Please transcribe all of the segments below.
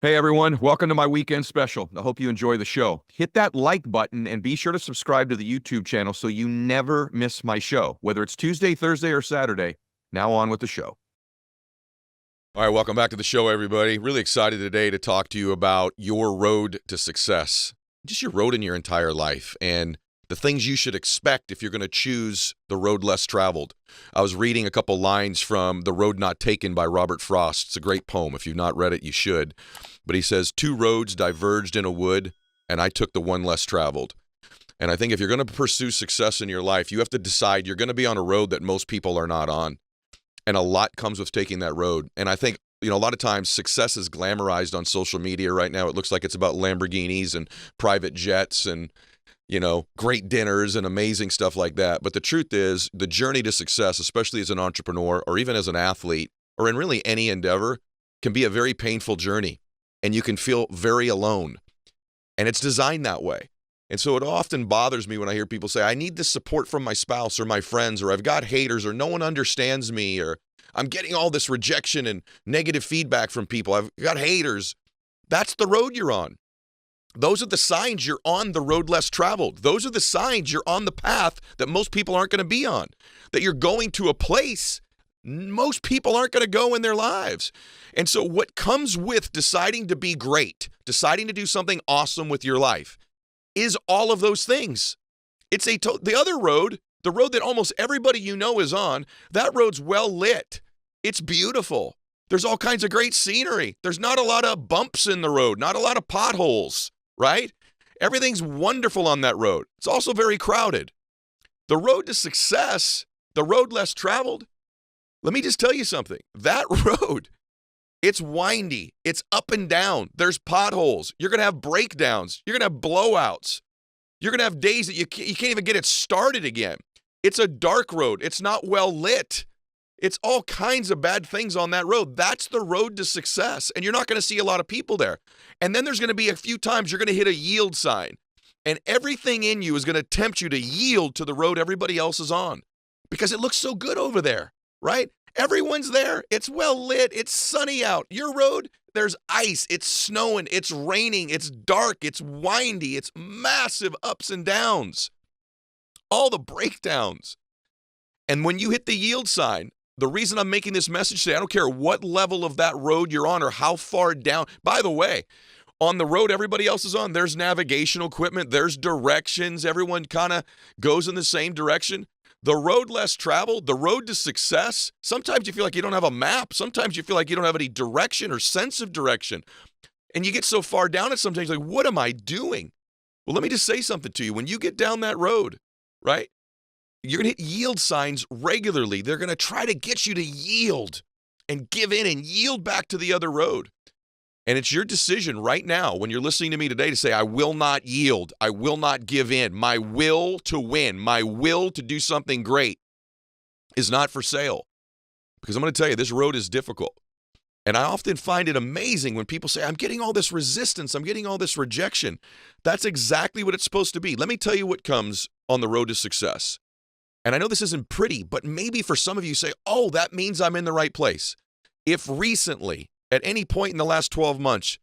Hey everyone, welcome to my weekend special. I hope you enjoy the show. Hit that like button and be sure to subscribe to the YouTube channel so you never miss my show, whether it's Tuesday, Thursday, or Saturday. Now on with the show. All right, welcome back to the show, everybody. Really excited today to talk to you about your road to success, just your road in your entire life, and the things you should expect if you're going to choose the road less traveled. I was reading a couple lines from The Road Not Taken by Robert Frost. It's a great poem. If you've not read it, you should. But he says, 2 roads diverged in a wood, and I took the one less traveled. And I think if you're going to pursue success in your life, you have to decide you're going to be on a road that most people are not on. And a lot comes with taking that road. And I think, a lot of times success is glamorized on social media right now. It looks like it's about Lamborghinis and private jets and, great dinners and amazing stuff like that. But the truth is, the journey to success, especially as an entrepreneur or even as an athlete or in really any endeavor, can be a very painful journey. And you can feel very alone. And it's designed that way. And so it often bothers me when I hear people say, I need this support from my spouse or my friends, or I've got haters, or no one understands me, or I'm getting all this rejection and negative feedback from people. I've got haters. That's the road you're on. Those are the signs you're on the road less traveled. Those are the signs you're on the path that most people aren't going to be on, that you're going to a place most people aren't going to go in their lives. And so what comes with deciding to be great, deciding to do something awesome with your life, is all of those things. It's the other road, the road that almost everybody you know is on, that road's well lit. It's beautiful. There's all kinds of great scenery. There's not a lot of bumps in the road, not a lot of potholes, right? Everything's wonderful on that road. It's also very crowded. The road to success, the road less traveled, let me just tell you something. That road, it's windy. It's up and down. There's potholes. You're going to have breakdowns. You're going to have blowouts. You're going to have days that you can't even get it started again. It's a dark road. It's not well lit. It's all kinds of bad things on that road. That's the road to success. And you're not going to see a lot of people there. And then there's going to be a few times you're going to hit a yield sign. And everything in you is going to tempt you to yield to the road everybody else is on because it looks so good over there. Right? Everyone's there. It's well lit. It's sunny out. Your road, there's ice. It's snowing. It's raining. It's dark. It's windy. It's massive ups and downs. All the breakdowns. And when you hit the yield sign, the reason I'm making this message today, I don't care what level of that road you're on or how far down. By the way, on the road everybody else is on, there's navigational equipment. There's directions. Everyone kind of goes in the same direction. The road less traveled, the road to success, sometimes you feel like you don't have a map. Sometimes you feel like you don't have any direction or sense of direction. And you get so far down it sometimes like, what am I doing? Well, let me just say something to you. When you get down that road, right, you're going to hit yield signs regularly. They're going to try to get you to yield and give in and yield back to the other road. And it's your decision right now when you're listening to me today to say, I will not yield. I will not give in. My will to win, my will to do something great is not for sale. Because I'm going to tell you, this road is difficult. And I often find it amazing when people say, I'm getting all this resistance. I'm getting all this rejection. That's exactly what it's supposed to be. Let me tell you what comes on the road to success. And I know this isn't pretty, but maybe for some of you say, oh, that means I'm in the right place. If recently, at any point in the last 12 months,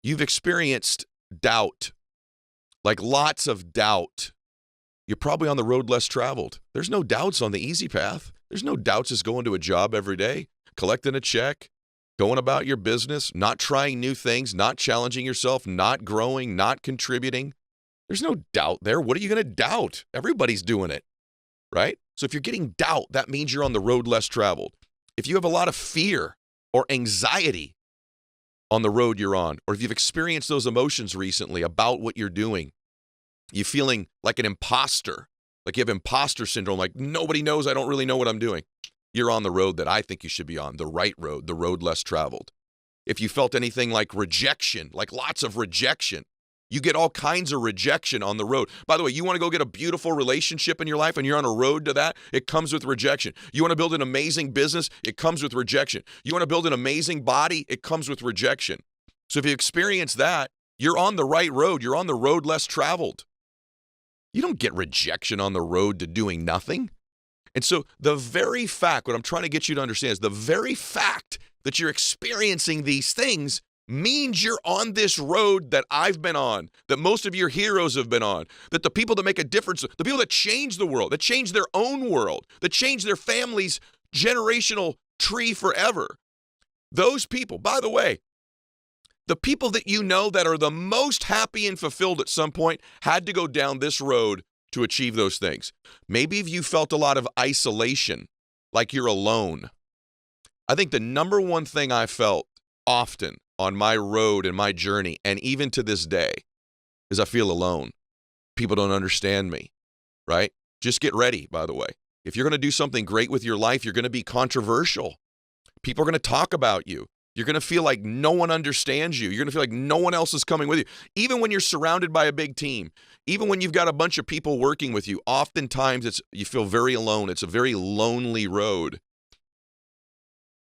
you've experienced doubt, like lots of doubt, you're probably on the road less traveled. There's no doubts on the easy path. There's no doubts just going to a job every day, collecting a check, going about your business, not trying new things, not challenging yourself, not growing, not contributing. There's no doubt there. What are you going to doubt? Everybody's doing it, right? So if you're getting doubt, that means you're on the road less traveled. If you have a lot of fear or anxiety on the road you're on, or if you've experienced those emotions recently about what you're doing, you feeling like an imposter, like you have imposter syndrome, like nobody knows, I don't really know what I'm doing. You're on the road that I think you should be on, the right road, the road less traveled. If you felt anything like rejection, like lots of rejection, you get all kinds of rejection on the road. By the way, you want to go get a beautiful relationship in your life and you're on a road to that, it comes with rejection. You want to build an amazing business, it comes with rejection. You want to build an amazing body, it comes with rejection. So if you experience that, you're on the right road. You're on the road less traveled. You don't get rejection on the road to doing nothing. And so the very fact, what I'm trying to get you to understand is the very fact that you're experiencing these things means you're on this road that I've been on, that most of your heroes have been on, that the people that make a difference, the people that change the world, that change their own world, that change their family's generational tree forever, those people, by the way, the people that you know that are the most happy and fulfilled at some point had to go down this road to achieve those things. Maybe if you felt a lot of isolation, like you're alone. I think the number one thing I felt often on my road and my journey, and even to this day, is I feel alone. People don't understand me, right? Just get ready, by the way. If you're going to do something great with your life, you're going to be controversial. People are going to talk about you. You're going to feel like no one understands you. You're going to feel like no one else is coming with you. Even when you're surrounded by a big team, even when you've got a bunch of people working with you, oftentimes you feel very alone. It's a very lonely road.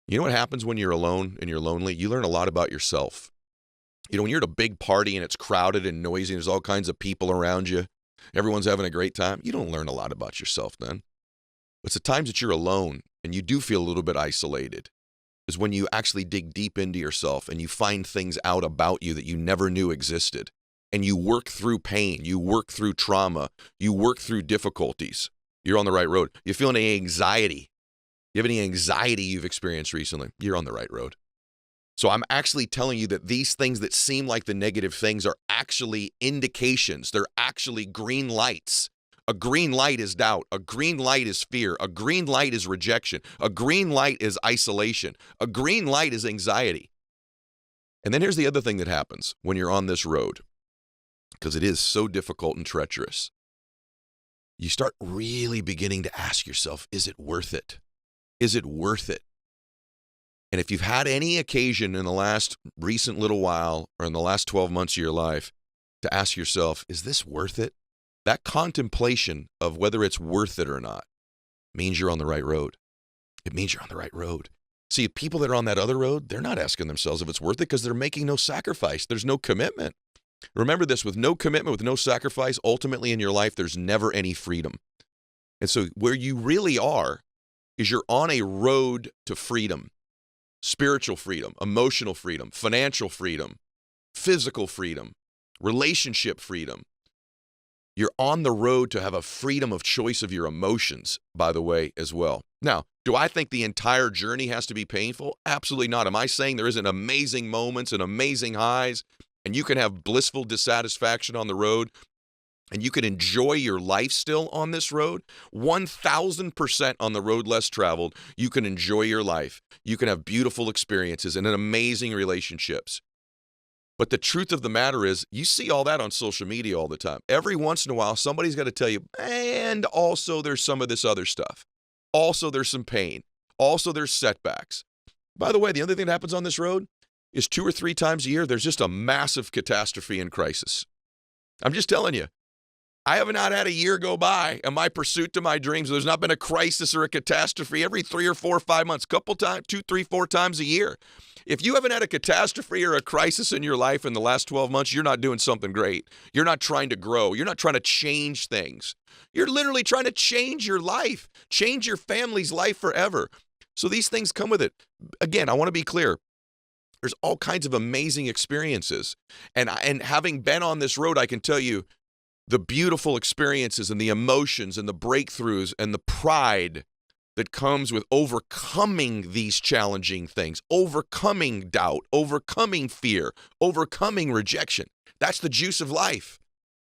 You know what happens when you're alone and you're lonely? You learn a lot about yourself. You know, when you're at a big party and it's crowded and noisy and there's all kinds of people around you, everyone's having a great time, you don't learn a lot about yourself then. It's the times that you're alone and you do feel a little bit isolated is when you actually dig deep into yourself and you find things out about you that you never knew existed. And you work through pain, you work through trauma, you work through difficulties. You're on the right road. You feel any anxiety? You have any anxiety you've experienced recently? You're on the right road. So I'm actually telling you that these things that seem like the negative things are actually indications. They're actually green lights. A green light is doubt. A green light is fear. A green light is rejection. A green light is isolation. A green light is anxiety. And then here's the other thing that happens when you're on this road, because it is so difficult and treacherous. You start really beginning to ask yourself, is it worth it? Is it worth it? And if you've had any occasion in the last recent little while or in the last 12 months of your life to ask yourself, is this worth it? That contemplation of whether it's worth it or not means you're on the right road. It means you're on the right road. See, people that are on that other road, they're not asking themselves if it's worth it because they're making no sacrifice. There's no commitment. Remember this, with no commitment, with no sacrifice, ultimately in your life, there's never any freedom. And so where you really are is you're on a road to freedom, spiritual freedom, emotional freedom, financial freedom, physical freedom, relationship freedom. You're on the road to have a freedom of choice of your emotions, by the way, as well. Now, do I think the entire journey has to be painful? Absolutely not. Am I saying there isn't amazing moments and amazing highs, and you can have blissful dissatisfaction on the road, and you can enjoy your life still on this road? 1,000% on the road less traveled, you can enjoy your life. You can have beautiful experiences and amazing relationships. But the truth of the matter is, you see all that on social media all the time. Every once in a while, somebody's got to tell you, and also there's some of this other stuff. Also, there's some pain. Also, there's setbacks. By the way, the other thing that happens on this road is 2 or 3 times a year, there's just a massive catastrophe and crisis. I'm just telling you, I have not had a year go by in my pursuit to my dreams. There's not been a crisis or a catastrophe every 3 or 4 or 5 months, couple times, 2, 3, 4 times a year. If you haven't had a catastrophe or a crisis in your life in the last 12 months, you're not doing something great. You're not trying to grow. You're not trying to change things. You're literally trying to change your life, change your family's life forever. So these things come with it. Again, I want to be clear. There's all kinds of amazing experiences. And having been on this road, I can tell you the beautiful experiences and the emotions and the breakthroughs and the pride that comes with overcoming these challenging things, overcoming doubt, overcoming fear, overcoming rejection. That's the juice of life.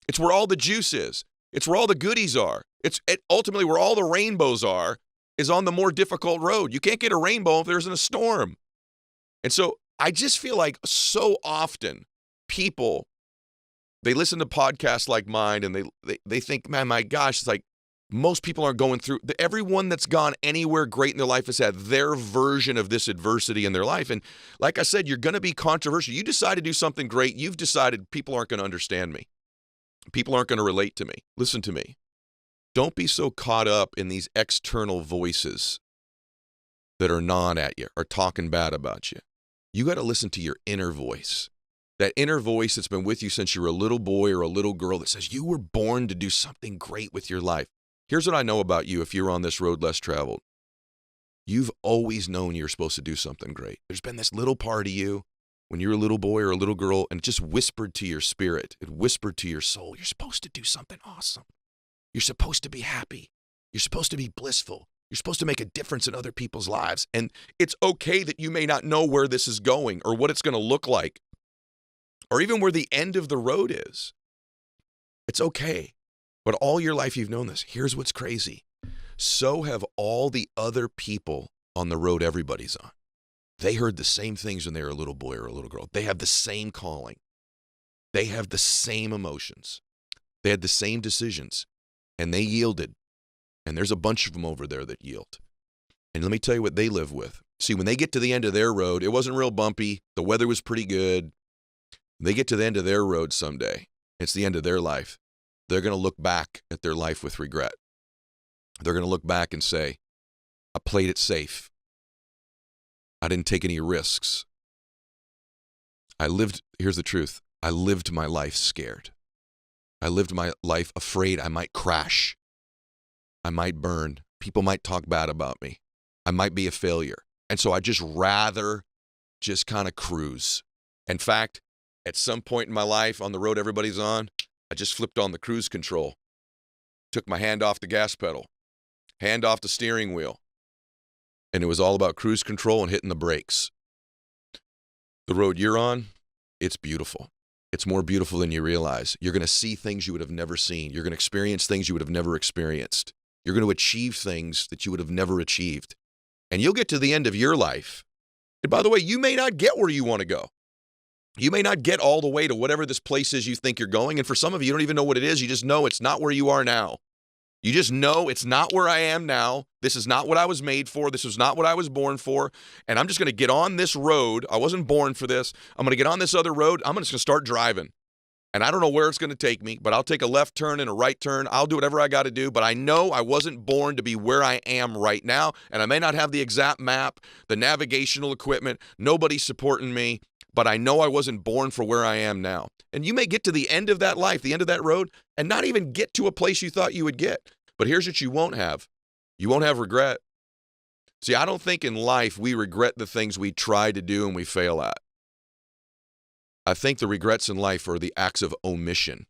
It's where all the juice is. It's where all the goodies are. It's ultimately where all the rainbows are, is on the more difficult road. You can't get a rainbow if there isn't a storm. And so I just feel like so often people, they listen to podcasts like mine and they think, man, my gosh, it's like most people aren't going through, everyone that's gone anywhere great in their life has had their version of this adversity in their life. And like I said, you're going to be controversial. You decide to do something great. You've decided people aren't going to understand me. People aren't going to relate to me. Listen to me. Don't be so caught up in these external voices that are gnawing at you or talking bad about you. You got to listen to your inner voice. That inner voice that's been with you since you were a little boy or a little girl that says you were born to do something great with your life. Here's what I know about you if you're on this road less traveled. You've always known you're supposed to do something great. There's been this little part of you when you're a little boy or a little girl, and it just whispered to your spirit, it whispered to your soul, you're supposed to do something awesome. You're supposed to be happy. You're supposed to be blissful. You're supposed to make a difference in other people's lives. And it's okay that you may not know where this is going or what it's going to look like or even where the end of the road is. It's okay. But all your life you've known this. Here's what's crazy. So have all the other people on the road everybody's on. They heard the same things when they were a little boy or a little girl. They have the same calling. They have the same emotions. They had the same decisions. And they yielded. And there's a bunch of them over there that yield. And let me tell you what they live with. See, when they get to the end of their road, it wasn't real bumpy. The weather was pretty good. They get to the end of their road someday. It's the end of their life. They're going to look back at their life with regret. They're going to look back and say, I played it safe. I didn't take any risks. Here's the truth. I lived my life scared. I lived my life afraid I might crash. I might burn. People might talk bad about me. I might be a failure. And so I just rather just kind of cruise. In fact, at some point in my life on the road everybody's on, I just flipped on the cruise control, took my hand off the gas pedal, hand off the steering wheel, and it was all about cruise control and hitting the brakes. The road you're on, it's beautiful. It's more beautiful than you realize. You're going to see things you would have never seen. You're going to experience things you would have never experienced. You're going to achieve things that you would have never achieved. And you'll get to the end of your life. And by the way, you may not get where you want to go. You may not get all the way to whatever this place is you think you're going. And for some of you, you don't even know what it is. You just know it's not where you are now. You just know it's not where I am now. This is not what I was made for. This is not what I was born for. And I'm just going to get on this road. I wasn't born for this. I'm going to get on this other road. I'm just going to start driving. And I don't know where it's going to take me, but I'll take a left turn and a right turn. I'll do whatever I got to do. But I know I wasn't born to be where I am right now. And I may not have the exact map, the navigational equipment. Nobody's supporting me. But I know I wasn't born for where I am now. And you may get to the end of that life, the end of that road, and not even get to a place you thought you would get. But here's what you won't have. You won't have regret. See, I don't think in life we regret the things we try to do and we fail at. I think the regrets in life are the acts of omission,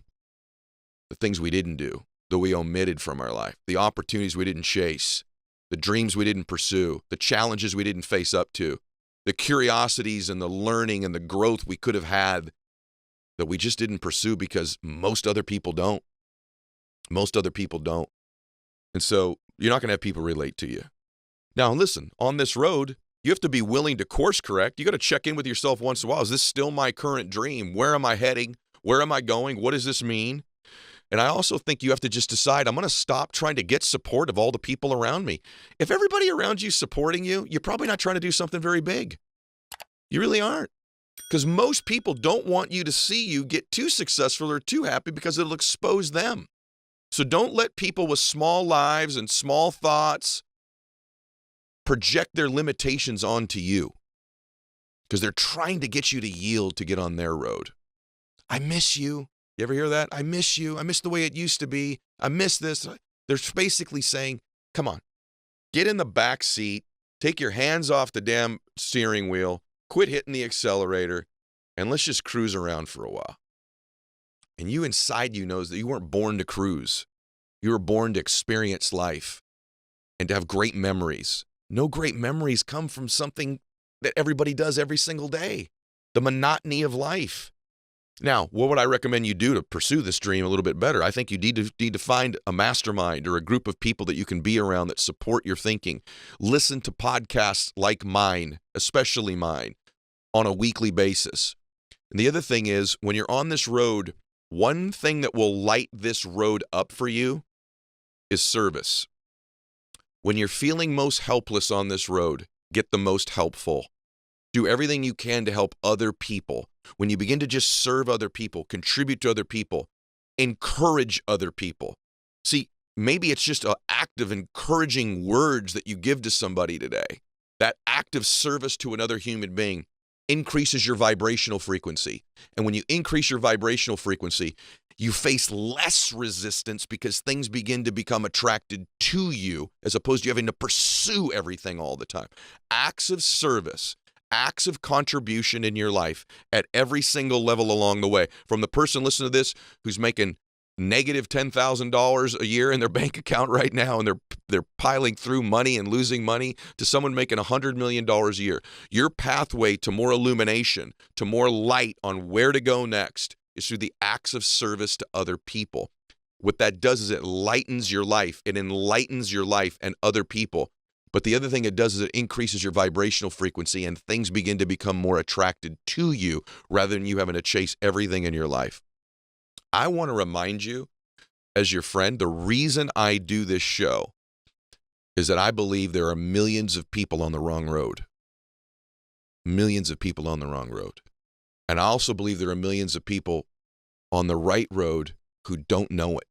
the things we didn't do, that we omitted from our life, the opportunities we didn't chase, the dreams we didn't pursue, the challenges we didn't face up to, the curiosities and the learning and the growth we could have had that we just didn't pursue because most other people don't. Most other people don't. And so you're not going to have people relate to you. Now, listen, on this road, you have to be willing to course correct. You got to check in with yourself once in a while. Is this still my current dream? Where am I heading? Where am I going? What does this mean? And I also think you have to just decide, I'm going to stop trying to get support of all the people around me. If everybody around you is supporting you, you're probably not trying to do something very big. You really aren't. Because most people don't want you to see you get too successful or too happy because it'll expose them. So don't let people with small lives and small thoughts project their limitations onto you because they're trying to get you to yield to get on their road. I miss you. You ever hear that? I miss you. I miss the way it used to be. I miss this. They're basically saying, come on, get in the back seat, take your hands off the damn steering wheel, quit hitting the accelerator, and let's just cruise around for a while. And you inside you knows that you weren't born to cruise. You were born to experience life and to have great memories. No great memories come from something that everybody does every single day. The monotony of life. Now, what would I recommend you do to pursue this dream a little bit better? I think you need to find a mastermind or a group of people that you can be around that support your thinking. Listen to podcasts like mine, especially mine, on a weekly basis. And the other thing is, when you're on this road, one thing that will light this road up for you is service. When you're feeling most helpless on this road, get the most helpful. Do everything you can to help other people. When you begin to just serve other people, contribute to other people, encourage other people. See, maybe it's just an act of encouraging words that you give to somebody today. That act of service to another human being increases your vibrational frequency. And when you increase your vibrational frequency, you face less resistance because things begin to become attracted to you as opposed to you having to pursue everything all the time. Acts of service, acts of contribution in your life at every single level along the way. From the person listening to this who's making negative $10,000 a year in their bank account right now, and they're piling through money and losing money, to someone making $100 million a year. Your pathway to more illumination, to more light on where to go next, is through the acts of service to other people. What that does is it lightens your life. It enlightens your life and other people. But the other thing it does is it increases your vibrational frequency, and things begin to become more attracted to you rather than you having to chase everything in your life. I want to remind you, as your friend, the reason I do this show is that I believe there are millions of people on the wrong road. Millions of people on the wrong road. And I also believe there are millions of people on the right road who don't know it.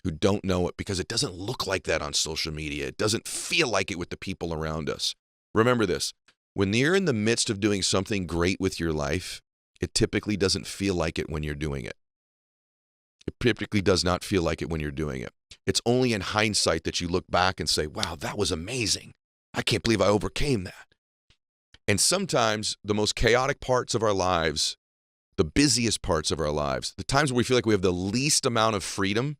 Who don't know it because it doesn't look like that on social media. It doesn't feel like it with the people around us. Remember this, when you're in the midst of doing something great with your life, it typically doesn't feel like it when you're doing it. It typically does not feel like it when you're doing it. It's only in hindsight that you look back and say, wow, that was amazing. I can't believe I overcame that. And sometimes the most chaotic parts of our lives, the busiest parts of our lives, the times where we feel like we have the least amount of freedom,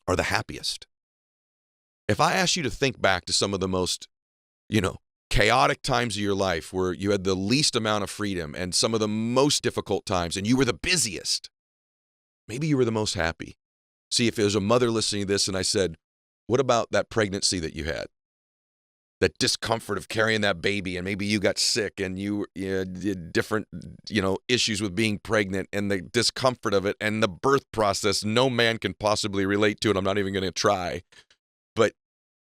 are the happiest. If I ask you to think back to some of the most, chaotic times of your life where you had the least amount of freedom and some of the most difficult times and you were the busiest, maybe you were the most happy. See, if there's a mother listening to this and I said, what about that pregnancy that you had? That discomfort of carrying that baby, and maybe you got sick and you had different, issues with being pregnant and the discomfort of it and the birth process. No man can possibly relate to it. I'm not even going to try. But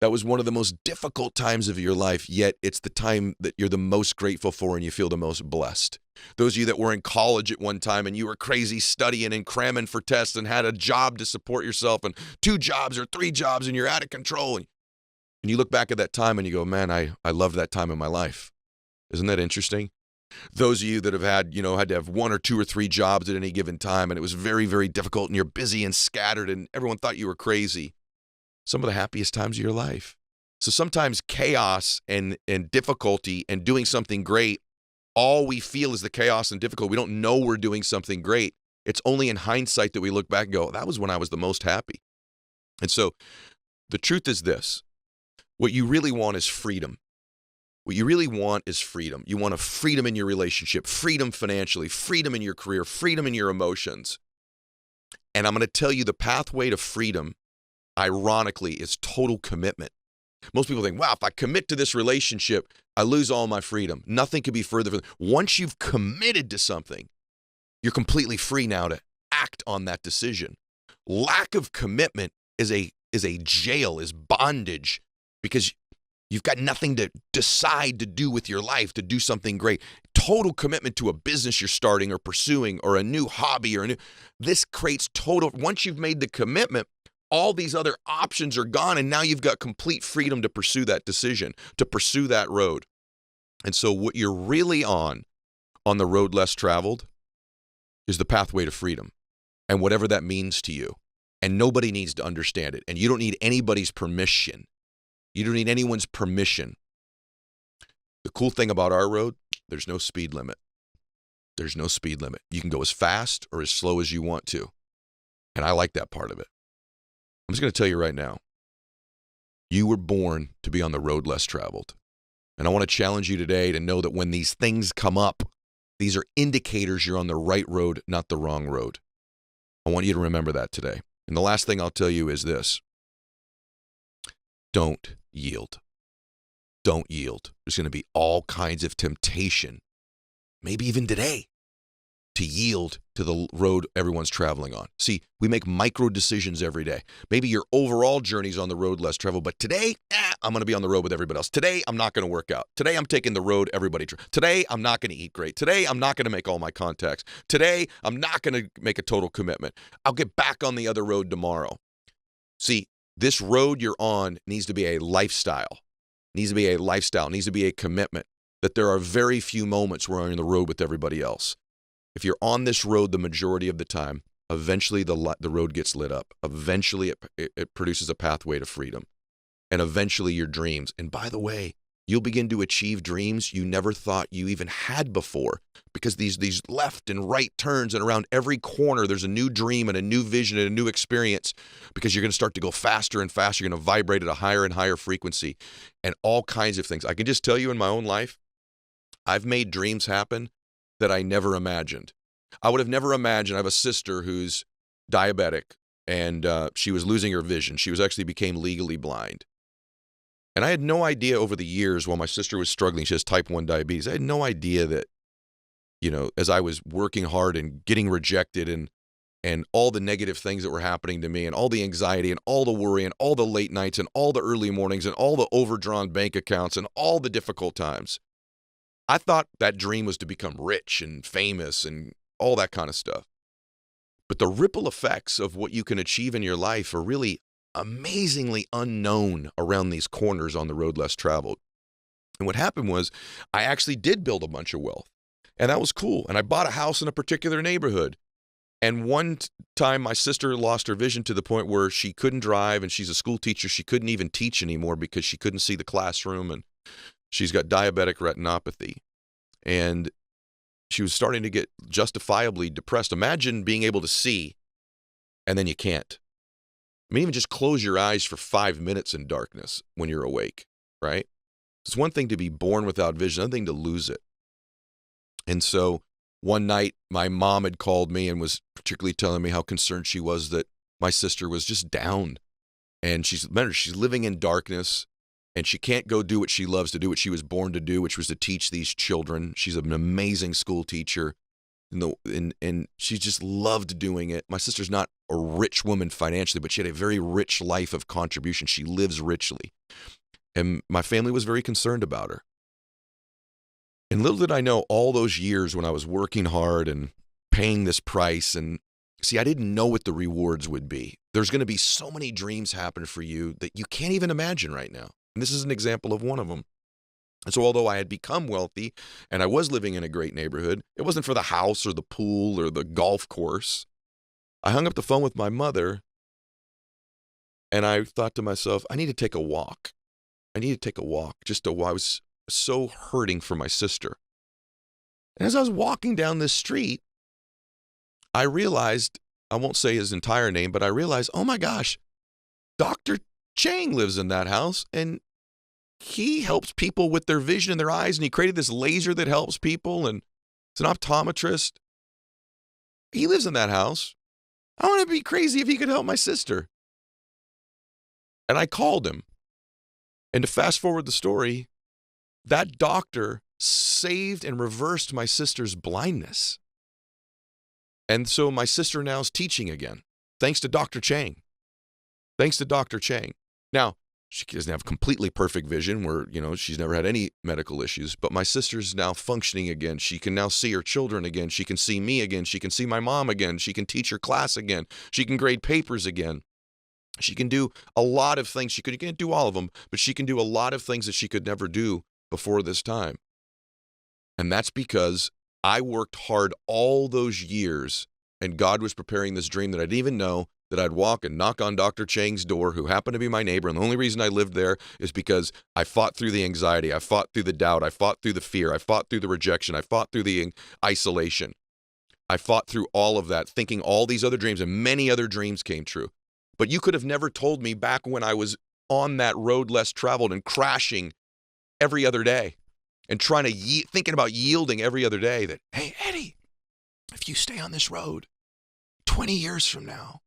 that was one of the most difficult times of your life, yet it's the time that you're the most grateful for and you feel the most blessed. Those of you that were in college at one time and you were crazy studying and cramming for tests and had a job to support yourself and 2 jobs or 3 jobs and you're out of control. And you look back at that time and you go, man, I loved that time in my life. Isn't that interesting? Those of you that have had to have 1 or 2 or 3 jobs at any given time and it was very, very difficult and you're busy and scattered and everyone thought you were crazy. Some of the happiest times of your life. So sometimes chaos and difficulty and doing something great, all we feel is the chaos and difficulty. We don't know we're doing something great. It's only in hindsight that we look back and go, that was when I was the most happy. And so the truth is this. What you really want is freedom. What you really want is freedom. You want a freedom in your relationship, freedom financially, freedom in your career, freedom in your emotions. And I'm going to tell you the pathway to freedom, ironically, is total commitment. Most people think, wow, if I commit to this relationship, I lose all my freedom. Nothing could be further from. Once you've committed to something, you're completely free now to act on that decision. Lack of commitment is a jail, is bondage, because you've got nothing to decide to do with your life, to do something great. Total commitment to a business you're starting or pursuing or a new hobby this creates total, once you've made the commitment, all these other options are gone, and now you've got complete freedom to pursue that decision, to pursue that road. And so what you're really on the road less traveled, is the pathway to freedom, and whatever that means to you. And nobody needs to understand it, and you don't need anybody's permission. You don't need anyone's permission. The cool thing about our road, there's no speed limit. There's no speed limit. You can go as fast or as slow as you want to. And I like that part of it. I'm just going to tell you right now, you were born to be on the road less traveled. And I want to challenge you today to know that when these things come up, these are indicators you're on the right road, not the wrong road. I want you to remember that today. And the last thing I'll tell you is this. Don't yield. Don't yield. There's going to be all kinds of temptation, maybe even today, to yield to the road everyone's traveling on. See, we make micro decisions every day. Maybe your overall journey's on the road less traveled, but today, I'm going to be on the road with everybody else. Today, I'm not going to work out. Today, I'm taking the road everybody. Today, I'm not going to eat great. Today, I'm not going to make all my contacts. Today, I'm not going to make a total commitment. I'll get back on the other road tomorrow. See, this road you're on needs to be a lifestyle. Needs to be a lifestyle. Needs to be a commitment. That there are very few moments where I'm on the road with everybody else. If you're on this road the majority of the time, eventually the road gets lit up. Eventually it produces a pathway to freedom. And eventually your dreams. And by the way, You'll begin to achieve dreams you never thought you even had before, because these left and right turns, and around every corner there's a new dream and a new vision and a new experience, because you're going to start to go faster and faster. You're going to vibrate at a higher and higher frequency, and all kinds of things. I can just tell you in my own life, I've made dreams happen that I never imagined. I would have never imagined. I have a sister who's diabetic, and she was losing her vision. She actually became legally blind. And I had no idea over the years, while my sister was struggling, she has type 1 diabetes, I had no idea that, as I was working hard and getting rejected, and all the negative things that were happening to me, and all the anxiety and all the worry and all the late nights and all the early mornings and all the overdrawn bank accounts and all the difficult times, I thought that dream was to become rich and famous and all that kind of stuff. But the ripple effects of what you can achieve in your life are really amazingly unknown around these corners on the road less traveled. And what happened was, I actually did build a bunch of wealth, and that was cool. And I bought a house in a particular neighborhood. And one time my sister lost her vision to the point where she couldn't drive, and she's a school teacher. She couldn't even teach anymore because she couldn't see the classroom, and she's got diabetic retinopathy. And she was starting to get justifiably depressed. Imagine being able to see, and then you can't. I mean, even just close your eyes for 5 minutes in darkness when you're awake, right? It's one thing to be born without vision, another thing to lose it. And so one night, my mom had called me and was particularly telling me how concerned she was that my sister was just down. And she's living in darkness, and she can't go do what she loves to do, what she was born to do, which was to teach these children. She's an amazing school teacher. And she just loved doing it. My sister's not a rich woman financially, but she had a very rich life of contribution. She lives richly. And my family was very concerned about her. And little did I know, all those years when I was working hard and paying this price, and see, I didn't know what the rewards would be. There's going to be so many dreams happen for you that you can't even imagine right now. And this is an example of one of them. And so although I had become wealthy and I was living in a great neighborhood, it wasn't for the house or the pool or the golf course. I hung up the phone with my mother, and I thought to myself, I need to take a walk. I need to take a walk. I was so hurting for my sister. And as I was walking down this street, I realized, I won't say his entire name, but I realized, oh my gosh, Dr. Chang lives in that house, and he helps people with their vision in their eyes, and he created this laser that helps people, and it's an optometrist. He lives in that house. I want to be crazy if he could help my sister. And I called him. And to fast forward the story, that doctor saved and reversed my sister's blindness. And so my sister now is teaching again, thanks to Dr. Chang. Thanks to Dr. Chang. Now, she doesn't have completely perfect vision where, she's never had any medical issues, but my sister's now functioning again. She can now see her children again. She can see me again. She can see my mom again. She can teach her class again. She can grade papers again. She can do a lot of things. She can't do all of them, but she can do a lot of things that she could never do before this time. And that's because I worked hard all those years, and God was preparing this dream that I didn't even know, that I'd walk and knock on Dr. Chang's door, who happened to be my neighbor. And the only reason I lived there is because I fought through the anxiety. I fought through the doubt. I fought through the fear. I fought through the rejection. I fought through the isolation. I fought through all of that, thinking all these other dreams, and many other dreams came true. But you could have never told me back when I was on that road less traveled and crashing every other day and trying to thinking about yielding every other day, that, hey, Eddie, if you stay on this road 20 years from now,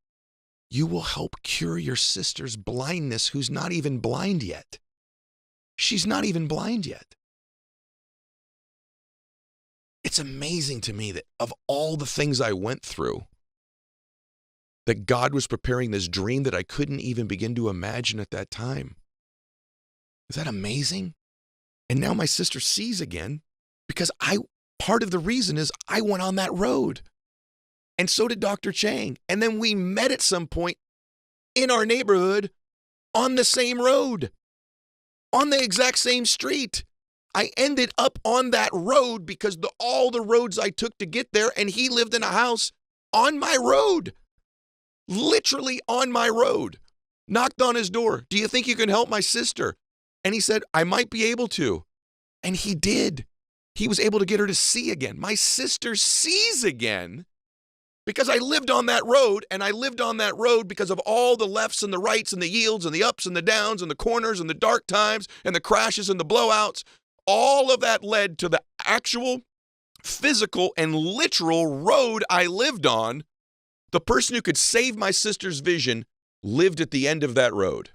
you will help cure your sister's blindness, who's not even blind yet. She's not even blind yet. It's amazing to me that of all the things I went through, that God was preparing this dream that I couldn't even begin to imagine at that time. Is that amazing? And now my sister sees again, because part of the reason is I went on that road. And so did Dr. Chang. And then we met at some point in our neighborhood on the same road, on the exact same street. I ended up on that road because all the roads I took to get there, and he lived in a house on my road, literally on my road. Knocked on his door. Do you think you can help my sister? And he said, I might be able to. And he did. He was able to get her to see again. My sister sees again because I lived on that road, and I lived on that road because of all the lefts and the rights and the yields and the ups and the downs and the corners and the dark times and the crashes and the blowouts. All of that led to the actual physical and literal road I lived on. The person who could save my sister's vision lived at the end of that road.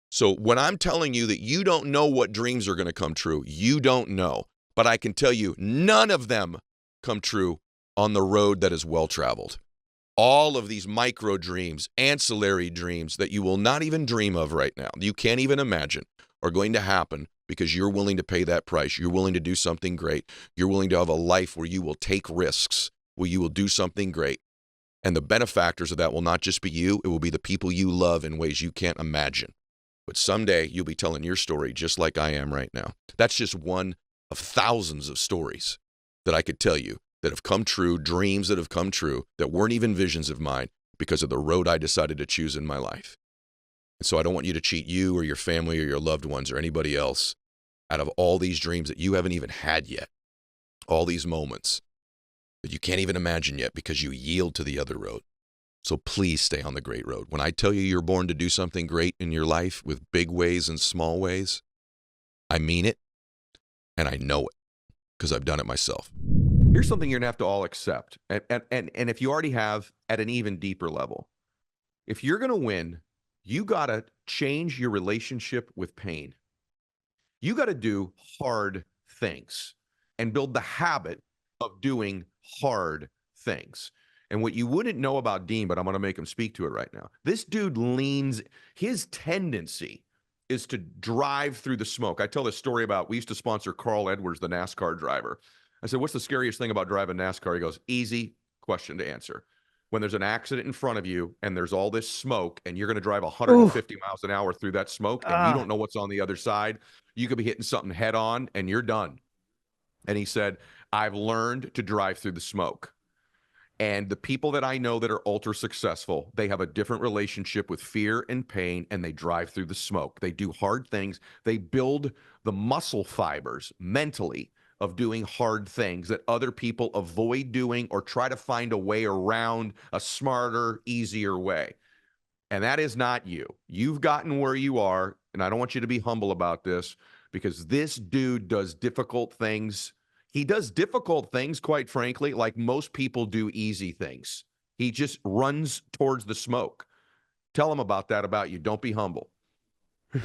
So when I'm telling you that you don't know what dreams are going to come true, you don't know. But I can tell you none of them come true on the road that is well-traveled. All of these micro dreams, ancillary dreams that you will not even dream of right now, you can't even imagine, are going to happen because you're willing to pay that price. You're willing to do something great. You're willing to have a life where you will take risks, where you will do something great. And the benefactors of that will not just be you, it will be the people you love in ways you can't imagine. But someday you'll be telling your story just like I am right now. That's just one of thousands of stories that I could tell you that have come true, dreams that have come true, that weren't even visions of mine because of the road I decided to choose in my life. And so I don't want you to cheat you or your family or your loved ones or anybody else out of all these dreams that you haven't even had yet, all these moments that you can't even imagine yet because you yield to the other road. So please stay on the great road. When I tell you you're born to do something great in your life with big ways and small ways, I mean it, and I know it because I've done it myself. Here's something you're going to have to all accept. And if you already have, at an even deeper level, if you're going to win, you got to change your relationship with pain. You got to do hard things and build the habit of doing hard things. And what you wouldn't know about Dean, but I'm going to make him speak to it right now. This dude his tendency is to drive through the smoke. I tell this story about, we used to sponsor Carl Edwards, the NASCAR driver. I said, what's the scariest thing about driving NASCAR? He goes, easy question to answer. When there's an accident in front of you and there's all this smoke and you're going to drive 150 miles an hour through that smoke and you don't know what's on the other side, you could be hitting something head on and you're done. And he said, I've learned to drive through the smoke. And the people that I know that are ultra successful, they have a different relationship with fear and pain, and they drive through the smoke. They do hard things. They build the muscle fibers mentally of doing hard things that other people avoid doing or try to find a way around, a smarter, easier way. And that is not you. You've gotten where you are, and I don't want you to be humble about this, because this dude does difficult things. He does difficult things, quite frankly, like most people do easy things. He just runs towards the smoke. Tell him about that about you. Don't be humble.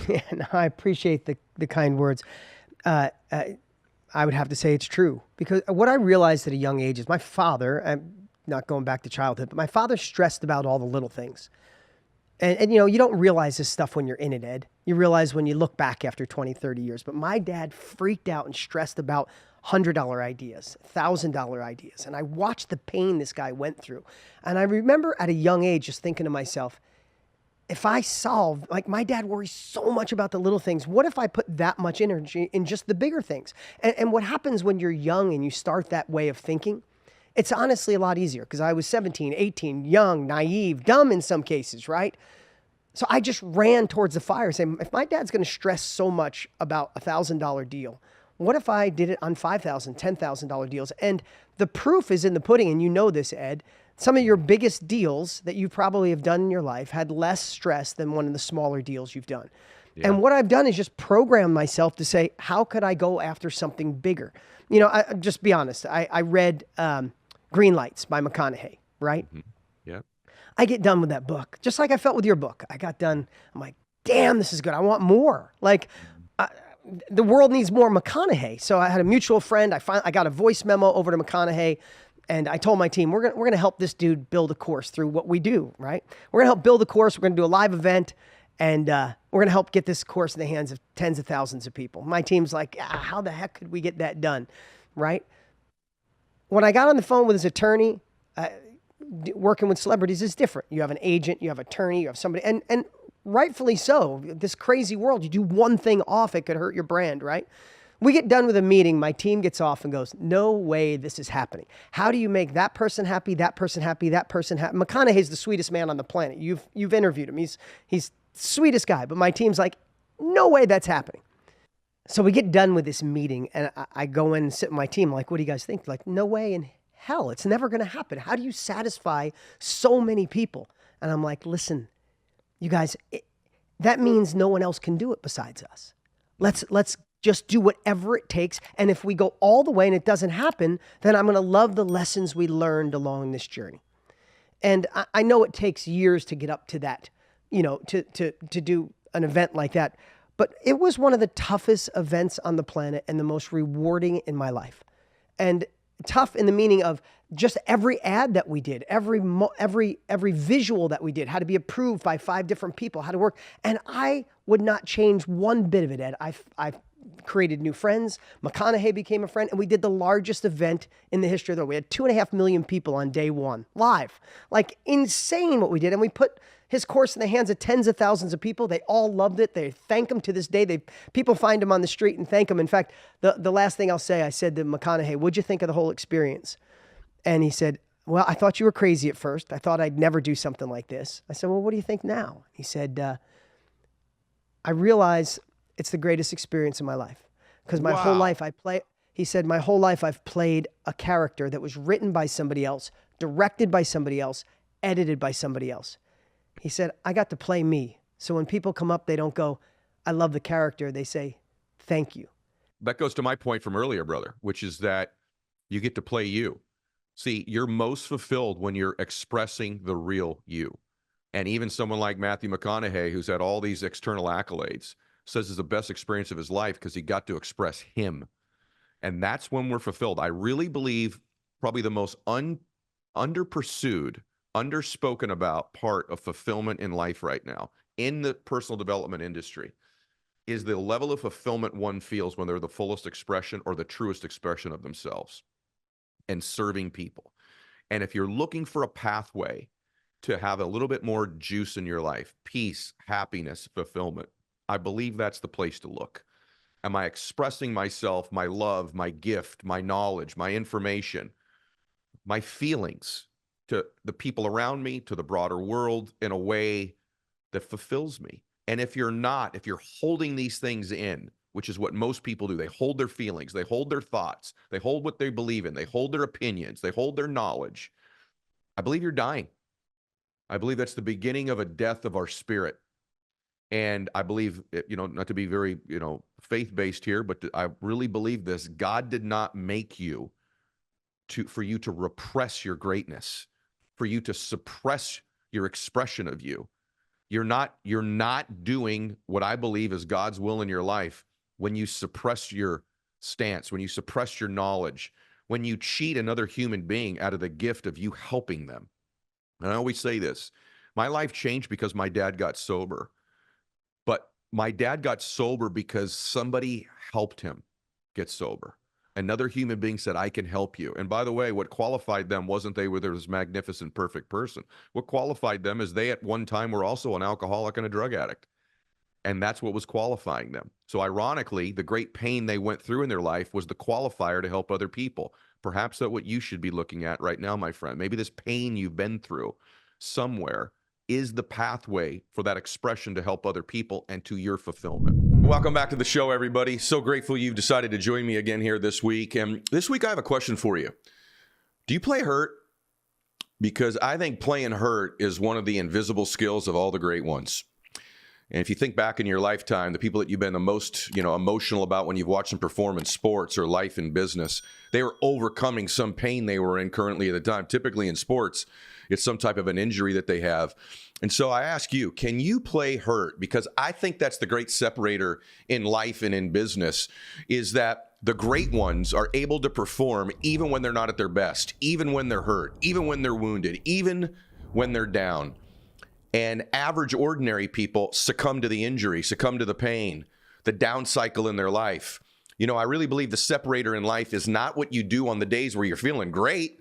Yeah, no, I appreciate the kind words. I would have to say it's true, because what I realized at a young age is my father, I'm not going back to childhood, but my father stressed about all the little things. And you know, you don't realize this stuff when you're in it, Ed. You realize when you look back after 20, 30 years. But my dad freaked out and stressed about $100 ideas, $1,000 ideas. And I watched the pain this guy went through. And I remember at a young age just thinking to myself, if I solve, like my dad worries so much about the little things, what if I put that much energy in just the bigger things? And what happens when you're young and you start that way of thinking, it's honestly a lot easier, because I was 17, 18, young, naive, dumb in some cases, right? So I just ran towards the fire saying, if my dad's going to stress so much about a $1,000 deal, what if I did it on $5,000, $10,000 deals? And the proof is in the pudding, and you know this, Ed. Some of your biggest deals that you probably have done in your life had less stress than one of the smaller deals you've done. Yeah. And what I've done is just program myself to say, how could I go after something bigger? You know, just be honest. I read Green Lights by McConaughey, right? Mm-hmm. Yeah. I get done with that book, just like I felt with your book. I got done. I'm like, damn, this is good. I want more. Like, the world needs more McConaughey. So I had a mutual friend. I got a voice memo over to McConaughey, and I told my team, we're gonna help this dude build a course through what we do, right? We're gonna help build a course. We're gonna do a live event, and we're gonna help get this course in the hands of tens of thousands of people. My team's like, how the heck could we get that done, right? When I got on the phone with his attorney, working with celebrities is different. You have an agent, you have an attorney, you have somebody, and rightfully so. This crazy world, you do one thing off, it could hurt your brand, right? We get done with a meeting, my team gets off and goes, no way this is happening. How do you make that person happy, that person happy, that person happy? McConaughey's the sweetest man on the planet. You've interviewed him. He's the sweetest guy. But my team's like, No way that's happening. So we get done with this meeting and I go in and sit with my team. Like, what do you guys think? Like, no way in hell. It's never going to happen. How do you satisfy so many people? And I'm like, listen, you guys, that means no one else can do it besides us. Let's just do whatever it takes. And if we go all the way and it doesn't happen, then I'm going to love the lessons we learned along this journey. And I know it takes years to get up to that, to do an event like that. But it was one of the toughest events on the planet and the most rewarding in my life. And tough in the meaning of just every ad that we did, every visual that we did had to be approved by 5 different people, had to work. And I would not change one bit of it, Ed. I've created new friends. McConaughey became a friend, and we did the largest event in the history of the world. We had 2.5 million people on day 1, live. Like, insane what we did. And we put his course in the hands of tens of thousands of people. They all loved it. They thank him to this day. People find him on the street and thank him. In fact, the last thing I'll say, I said to McConaughey, what'd you think of the whole experience? And he said, well, I thought you were crazy at first. I thought I'd never do something like this. I said, well, what do you think now? He said, I realize it's the greatest experience of my life. Because my whole life he said, my whole life I've played a character that was written by somebody else, directed by somebody else, edited by somebody else. He said, I got to play me. So when people come up, they don't go, I love the character. They say, thank you. That goes to my point from earlier, brother, which is that you get to play you. See, you're most fulfilled when you're expressing the real you. And even someone like Matthew McConaughey, who's had all these external accolades, says it's the best experience of his life because he got to express him. And that's when we're fulfilled. I really believe probably the most underpursued, underspoken about part of fulfillment in life right now in the personal development industry is the level of fulfillment one feels when they're the fullest expression or the truest expression of themselves and serving people. And if you're looking for a pathway to have a little bit more juice in your life, peace, happiness, fulfillment, I believe that's the place to look. Am I expressing myself, my love, my gift, my knowledge, my information, my feelings to the people around me, to the broader world in a way that fulfills me? And if you're not, if you're holding these things in, which is what most people do, they hold their feelings, they hold their thoughts, they hold what they believe in, they hold their opinions, they hold their knowledge, I believe you're dying. I believe that's the beginning of a death of our spirit. And I believe, not to be very, faith-based here, but I really believe this. God did not make you for you to repress your greatness, for you to suppress your expression of you. You're not doing what I believe is God's will in your life when you suppress your stance, when you suppress your knowledge, when you cheat another human being out of the gift of you helping them. And I always say this, my life changed because my dad got sober. But my dad got sober because somebody helped him get sober. Another human being said, I can help you. And by the way, what qualified them wasn't they were this magnificent, perfect person. What qualified them is they at one time were also an alcoholic and a drug addict. And that's what was qualifying them. So ironically, the great pain they went through in their life was the qualifier to help other people. Perhaps that's what you should be looking at right now, my friend. Maybe this pain you've been through somewhere is the pathway for that expression to help other people and to your fulfillment. Welcome back to the show, everybody. So grateful you've decided to join me again here this week. And this week I have a question for you. Do you play hurt? Because I think playing hurt is one of the invisible skills of all the great ones. And if you think back in your lifetime, the people that you've been the most, emotional about when you've watched them perform in sports or life in business, they were overcoming some pain they were in currently at the time. Typically in sports, it's some type of an injury that they have. And so I ask you, can you play hurt? Because I think that's the great separator in life and in business, is that the great ones are able to perform even when they're not at their best, even when they're hurt, even when they're wounded, even when they're down. And average, ordinary people succumb to the injury, succumb to the pain, the down cycle in their life. I really believe the separator in life is not what you do on the days where you're feeling great,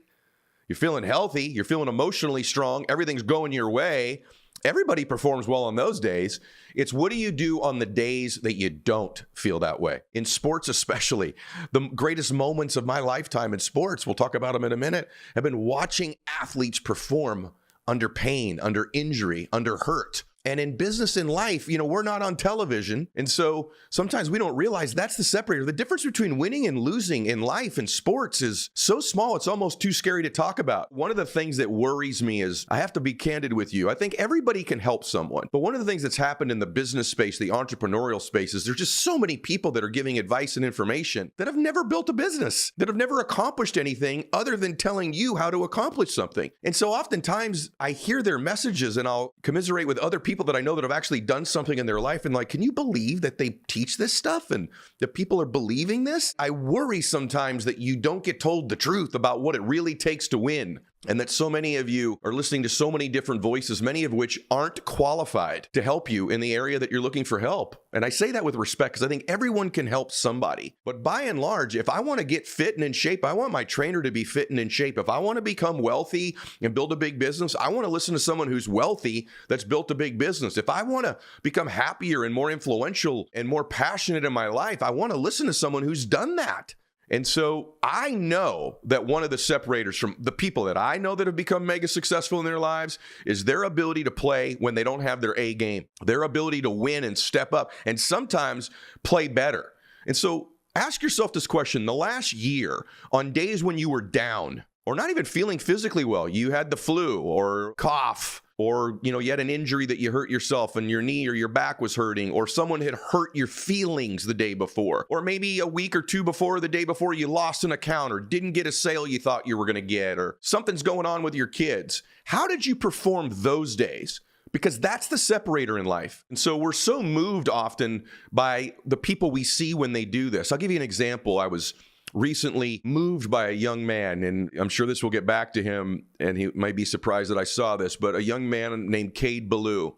you're feeling healthy, you're feeling emotionally strong, everything's going your way. Everybody performs well on those days. It's what do you do on the days that you don't feel that way? In sports especially, the greatest moments of my lifetime in sports, we'll talk about them in a minute, have been watching athletes perform under pain, under injury, under hurt. And in business and life, we're not on television. And so sometimes we don't realize that's the separator. The difference between winning and losing in life and sports is so small, it's almost too scary to talk about. One of the things that worries me is, I have to be candid with you, I think everybody can help someone. But one of the things that's happened in the business space, the entrepreneurial space, is there's just so many people that are giving advice and information that have never built a business, that have never accomplished anything other than telling you how to accomplish something. And so oftentimes I hear their messages and I'll commiserate with other people that I know that have actually done something in their life, and like, can you believe that they teach this stuff and that people are believing this? I worry sometimes that you don't get told the truth about what it really takes to win, and that so many of you are listening to so many different voices, many of which aren't qualified to help you in the area that you're looking for help. And I say that with respect because I think everyone can help somebody. But by and large, if I want to get fit and in shape, I want my trainer to be fit and in shape. If I want to become wealthy and build a big business, I want to listen to someone who's wealthy that's built a big business. If I want to become happier and more influential and more passionate in my life, I want to listen to someone who's done that. And so I know that one of the separators from the people that I know that have become mega successful in their lives is their ability to play when they don't have their A game, their ability to win and step up and sometimes play better. And so ask yourself this question: the last year, on days when you were down or not even feeling physically well, you had the flu or cough, or you had an injury that you hurt yourself and your knee or your back was hurting, or someone had hurt your feelings the day before, or maybe a week or two before, the day before, you lost an account or didn't get a sale you thought you were going to get, or something's going on with your kids. How did you perform those days? Because that's the separator in life. And so we're so moved often by the people we see when they do this. I'll give you an example. I was recently moved by a young man, and I'm sure this will get back to him, and he might be surprised that I saw this, but a young man named Cade Ballou,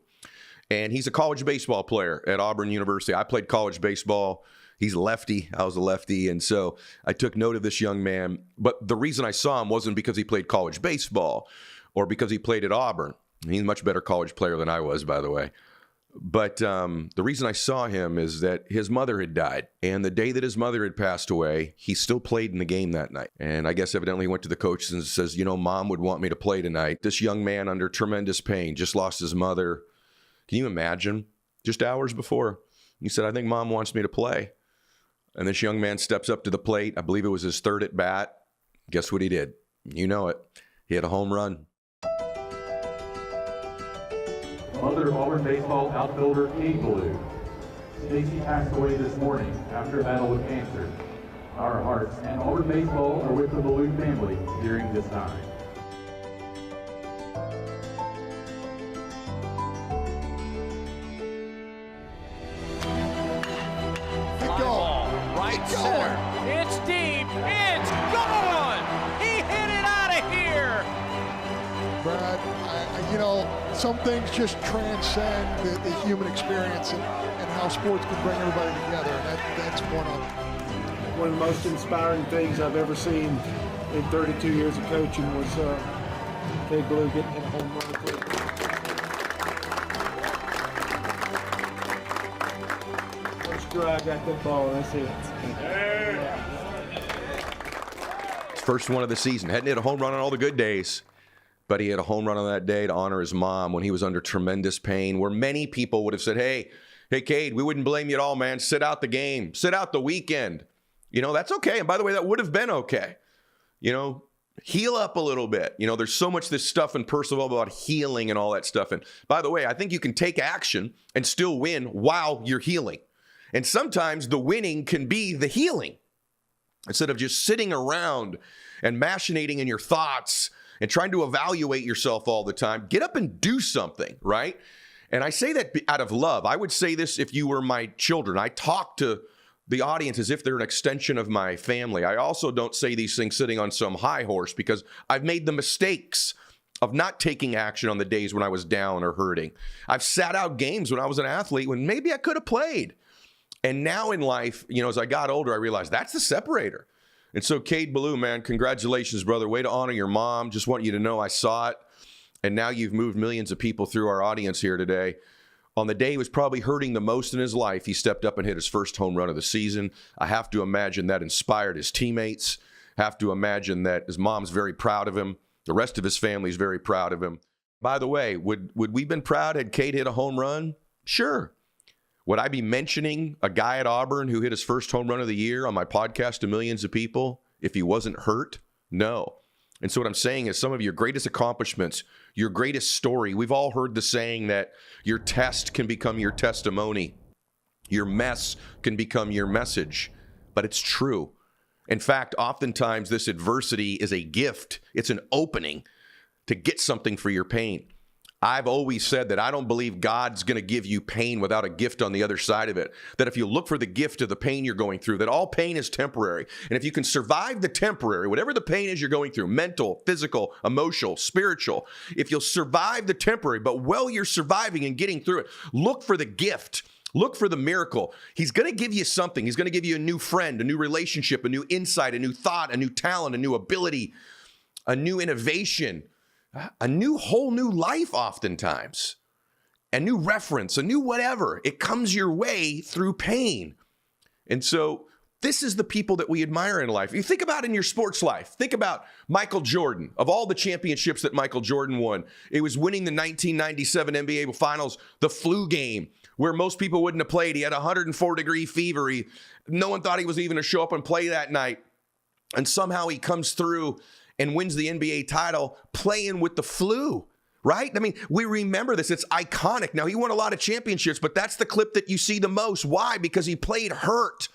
and he's a college baseball player at Auburn University. I played college baseball. He's a lefty. I was a lefty, and so I took note of this young man, but the reason I saw him wasn't because he played college baseball or because he played at Auburn. He's a much better college player than I was, by the way. But the reason I saw him is that his mother had died. And the day that his mother had passed away, he still played in the game that night. And I guess evidently he went to the coach and says, Mom would want me to play tonight. This young man under tremendous pain, just lost his mother. Can you imagine? Just hours before, he said, I think Mom wants me to play. And this young man steps up to the plate. I believe it was his third at bat. Guess what he did? You know it. He had a home run. Mother of Auburn baseball outfielder Cade Ballou. Stacy passed away this morning after a battle with cancer. Our hearts and Auburn baseball are with the Ballou family during this time. Right center. It's deep. It's gone. He hit it out of here. Brad, some things just transcend the human experience and how sports can bring everybody together, and that's one of them. One of the most inspiring things I've ever seen in 32 years of coaching was Cade Ballou getting a home run. First drive, got that ball, and that's it. First one of the season. Hadn't hit a home run on all the good days, but he had a home run on that day to honor his mom when he was under tremendous pain, where many people would have said, hey, Cade, we wouldn't blame you at all, man. Sit out the game. Sit out the weekend. That's okay. And by the way, that would have been okay. Heal up a little bit. There's so much this stuff in personal about healing and all that stuff. And by the way, I think you can take action and still win while you're healing. And sometimes the winning can be the healing. Instead of just sitting around and machinating in your thoughts and trying to evaluate yourself all the time, get up and do something, right? And I say that out of love. I would say this if you were my children. I talk to the audience as if they're an extension of my family. I also don't say these things sitting on some high horse because I've made the mistakes of not taking action on the days when I was down or hurting. I've sat out games when I was an athlete when maybe I could have played. And now in life, as I got older, I realized that's the separator. And so, Cade Ballou, man, congratulations, brother. Way to honor your mom. Just want you to know I saw it. And now you've moved millions of people through our audience here today. On the day he was probably hurting the most in his life, he stepped up and hit his first home run of the season. I have to imagine that inspired his teammates. Have to imagine that his mom's very proud of him. The rest of his family's very proud of him. By the way, would we been proud had Cade hit a home run? Sure. Would I be mentioning a guy at Auburn who hit his first home run of the year on my podcast to millions of people if he wasn't hurt? No. And so what I'm saying is some of your greatest accomplishments, your greatest story, we've all heard the saying that your test can become your testimony. Your mess can become your message. But it's true. In fact, oftentimes this adversity is a gift. It's an opening to get something for your pain. I've always said that I don't believe God's going to give you pain without a gift on the other side of it. That if you look for the gift of the pain you're going through, that all pain is temporary. And if you can survive the temporary, whatever the pain is you're going through, mental, physical, emotional, spiritual, if you'll survive the temporary, but while you're surviving and getting through it, look for the gift. Look for the miracle. He's going to give you something. He's going to give you a new friend, a new relationship, a new insight, a new thought, a new talent, a new ability, a new innovation, a whole new life oftentimes, a new reference, a new whatever. It comes your way through pain. And so this is the people that we admire in life. You think about in your sports life, think about Michael Jordan. Of all the championships that Michael Jordan won, it was winning the 1997 NBA Finals, the flu game, where most people wouldn't have played. He had 104-degree fever. No one thought he was even going to show up and play that night. And somehow he comes through and wins the NBA title playing with the flu, right? I mean, we remember this. It's iconic. Now, he won a lot of championships, but that's the clip that you see the most. Why? Because he played hurt.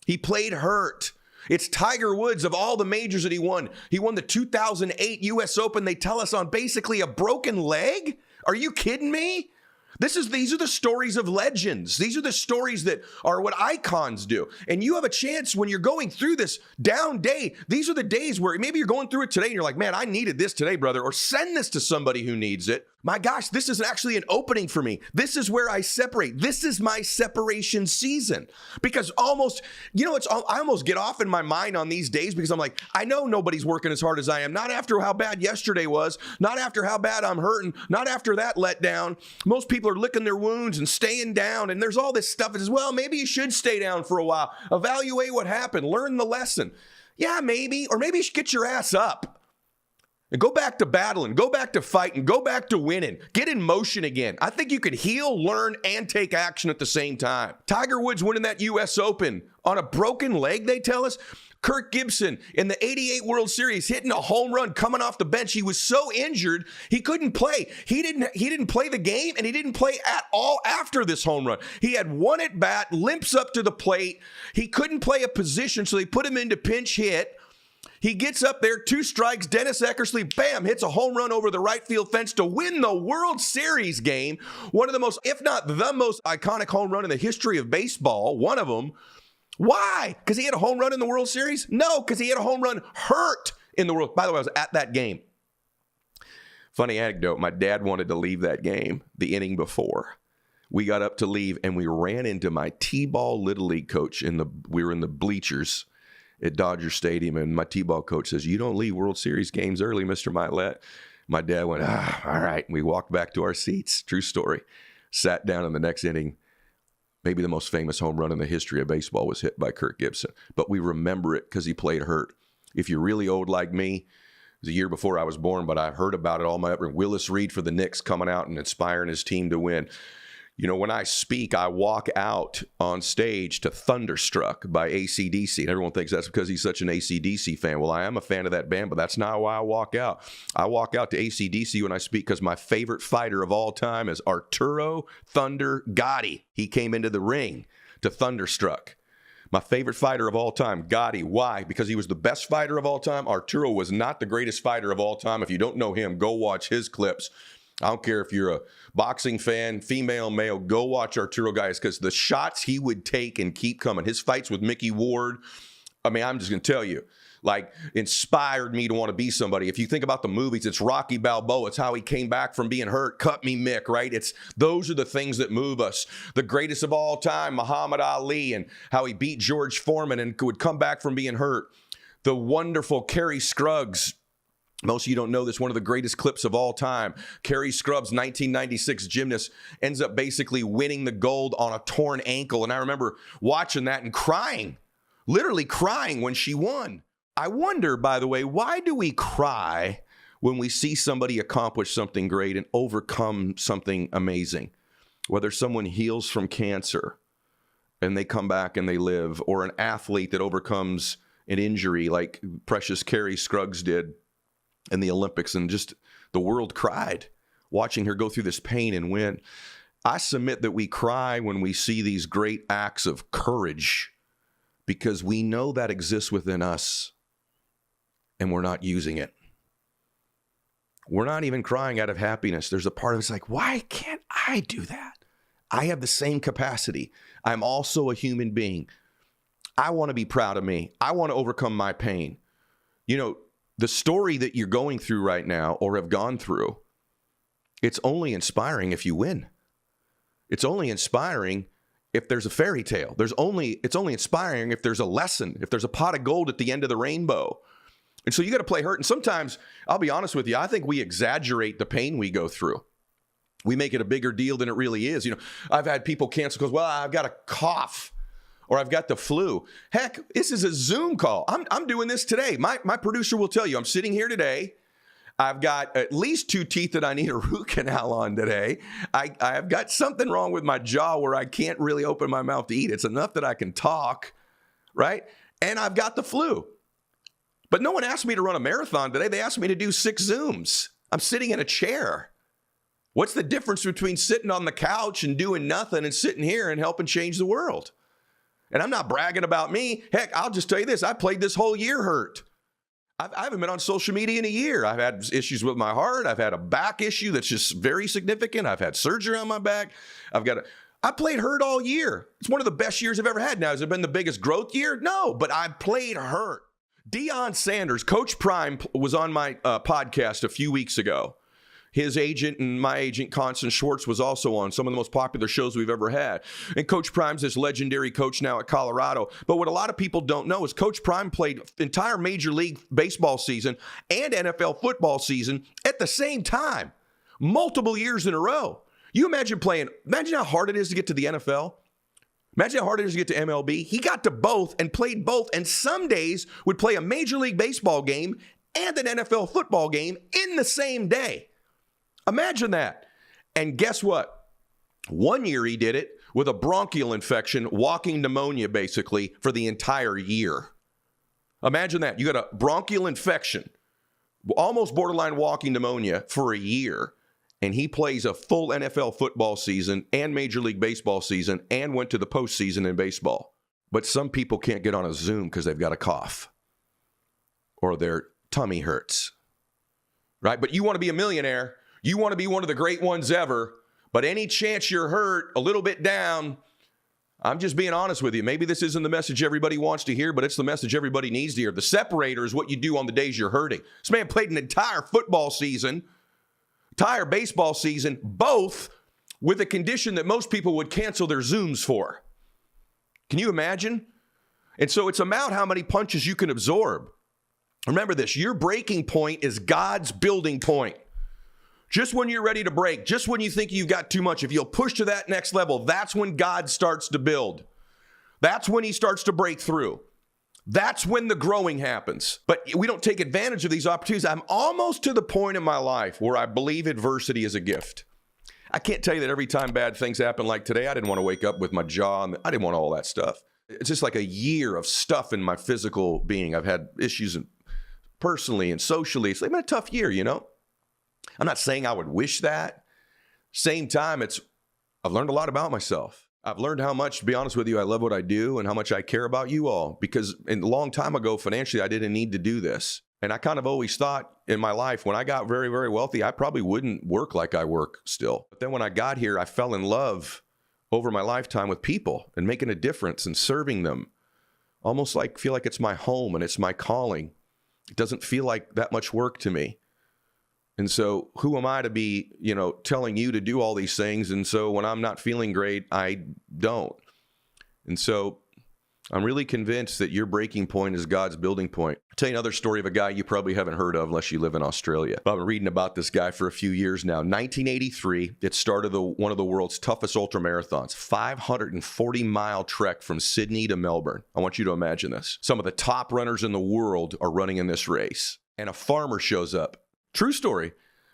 He played hurt. It's Tiger Woods of all the majors that he won. He won the 2008 U.S. Open, they tell us, on basically a broken leg? Are you kidding me? These are the stories of legends. These are the stories that are what icons do. And you have a chance when you're going through this down day. These are the days where maybe you're going through it today and you're like, man, I needed this today, brother. Or send this to somebody who needs it. My gosh, this is actually an opening for me. This is where I separate. This is my separation season. Because almost, I almost get off in my mind on these days because I'm like, I know nobody's working as hard as I am. Not after how bad yesterday was. Not after how bad I'm hurting. Not after that letdown. Most people are licking their wounds and staying down. And there's all this stuff that says, well, maybe you should stay down for a while. Evaluate what happened. Learn the lesson. Yeah, maybe. Or maybe you should get your ass up. And go back to battling, go back to fighting, go back to winning. Get in motion again. I think you could heal, learn, and take action at the same time. Tiger Woods winning that U.S. Open on a broken leg, they tell us. Kirk Gibson in the 88 World Series hitting a home run coming off the bench. He was so injured, he couldn't play. He didn't play the game, and he didn't play at all after this home run. He had one at bat, limps up to the plate. He couldn't play a position, so they put him into pinch hit. He gets up there, 2 strikes, Dennis Eckersley, bam, hits a home run over the right field fence to win the World Series game. One of the most, if not the most iconic home run in the history of baseball, one of them. Why? Because he had a home run in the World Series? No, because he had a home run hurt in the World. By the way, I was at that game. Funny anecdote, my dad wanted to leave that game the inning before. We got up to leave, and we ran into my T-ball Little League coach. We were in the bleachers at Dodger Stadium, and my T-ball coach says, you don't leave World Series games early, Mr. Mylett. My dad went, all right. We walked back to our seats. True story. Sat down in the next inning. Maybe the most famous home run in the history of baseball was hit by Kirk Gibson. But we remember it because he played hurt. If you're really old like me, it was a year before I was born, but I heard about it all my upbringing. Willis Reed for the Knicks coming out and inspiring his team to win. You know, when I speak, I walk out on stage to Thunderstruck by AC/DC. And everyone thinks that's because he's such an AC/DC fan. Well, I am a fan of that band, but that's not why I walk out. I walk out to AC/DC when I speak because my favorite fighter of all time is Arturo Thunder Gotti. He came into the ring to Thunderstruck. My favorite fighter of all time, Gotti. Why? Because he was the best fighter of all time. Arturo was not the greatest fighter of all time. If you don't know him, go watch his clips. I don't care if you're a boxing fan, female, male, go watch Arturo, guys, because the shots he would take and keep coming. His fights with Mickey Ward, I mean, I'm just going to tell you, like, inspired me to want to be somebody. If you think about the movies, it's Rocky Balboa. It's how he came back from being hurt. Cut me, Mick, right? Those are the things that move us. The greatest of all time, Muhammad Ali, and how he beat George Foreman and would come back from being hurt. The wonderful Kerry Scruggs. Most of you don't know this, one of the greatest clips of all time. Kerry Scruggs, 1996 gymnast, ends up basically winning the gold on a torn ankle. And I remember watching that and crying, literally crying when she won. I wonder, by the way, why do we cry when we see somebody accomplish something great and overcome something amazing, whether someone heals from cancer and they come back and they live, or an athlete that overcomes an injury like precious Carrie Scruggs did in the Olympics, and just the world cried watching her go through this pain and win. I submit that we cry when we see these great acts of courage because we know that exists within us and we're not using it. We're not even crying out of happiness. There's a part of us like, why can't I do that? I have the same capacity. I'm also a human being. I want to be proud of me. I want to overcome my pain. You know, the story that you're going through right now or have gone through, it's only inspiring if you win. It's only inspiring if there's a fairy tale. It's only inspiring if there's a lesson, if there's a pot of gold at the end of the rainbow. And so you got to play hurt. And sometimes, I'll be honest with you, I think we exaggerate the pain we go through. We make it a bigger deal than it really is. You know, I've had people cancel because, well, I've got a cough or I've got the flu. Heck, this is a Zoom call. I'm doing this today. My producer will tell you, I'm sitting here today. I've got at least 2 teeth that I need a root canal on today. I've got something wrong with my jaw where I can't really open my mouth to eat. It's enough that I can talk, right? And I've got the flu. But no one asked me to run a marathon today. They asked me to do 6 Zooms. I'm sitting in a chair. What's the difference between sitting on the couch and doing nothing and sitting here and helping change the world? And I'm not bragging about me. Heck, I'll just tell you this. I played this whole year hurt. I haven't been on social media in a year. I've had issues with my heart. I've had a back issue that's just very significant. I've had surgery on my back. I played hurt all year. It's one of the best years I've ever had. Now, has it been the biggest growth year? No, but I played hurt. Deion Sanders, Coach Prime, was on my podcast a few weeks ago. His agent and my agent, Constance Schwartz, was also on some of the most popular shows we've ever had. And Coach Prime's this legendary coach now at Colorado. But what a lot of people don't know is Coach Prime played entire Major League Baseball season and NFL football season at the same time, multiple years in a row. You imagine how hard it is to get to the NFL. Imagine how hard it is to get to MLB. He got to both and played both, and some days would play a Major League Baseball game and an NFL football game in the same day. Imagine that. And guess what? One year he did it with a bronchial infection, walking pneumonia basically, for the entire year. Imagine that. You got a bronchial infection, almost borderline walking pneumonia for a year, and he plays a full NFL football season and Major League Baseball season and went to the postseason in baseball. But some people can't get on a Zoom because they've got a cough or their tummy hurts, right? But you want to be a millionaire. You want to be one of the great ones ever, but any chance you're hurt, a little bit down, I'm just being honest with you. Maybe this isn't the message everybody wants to hear, but it's the message everybody needs to hear. The separator is what you do on the days you're hurting. This man played an entire football season, entire baseball season, both with a condition that most people would cancel their Zooms for. Can you imagine? And so it's about how many punches you can absorb. Remember this, your breaking point is God's building point. Just when you're ready to break, just when you think you've got too much, if you'll push to that next level, that's when God starts to build. That's when he starts to break through. That's when the growing happens. But we don't take advantage of these opportunities. I'm almost to the point in my life where I believe adversity is a gift. I can't tell you that every time bad things happen like today, I didn't want to wake up with my jaw, and I didn't want all that stuff. It's just like a year of stuff in my physical being. I've had issues personally and socially. It's been a tough year, you know? I'm not saying I would wish that. Same time, I've learned a lot about myself. I've learned how much, to be honest with you, I love what I do and how much I care about you all. Because a long time ago, financially, I didn't need to do this. And I kind of always thought in my life, when I got very, very wealthy, I probably wouldn't work like I work still. But then when I got here, I fell in love over my lifetime with people and making a difference and serving them. Almost like feel like it's my home and it's my calling. It doesn't feel like that much work to me. And so who am I to be, telling you to do all these things? And so when I'm not feeling great, I don't. And so I'm really convinced that your breaking point is God's building point. I'll tell you another story of a guy you probably haven't heard of unless you live in Australia. I've been reading about this guy for a few years now. 1983, it started one of the world's toughest ultramarathons, 540-mile trek from Sydney to Melbourne. I want you to imagine this. Some of the top runners in the world are running in this race. And a farmer shows up. True story.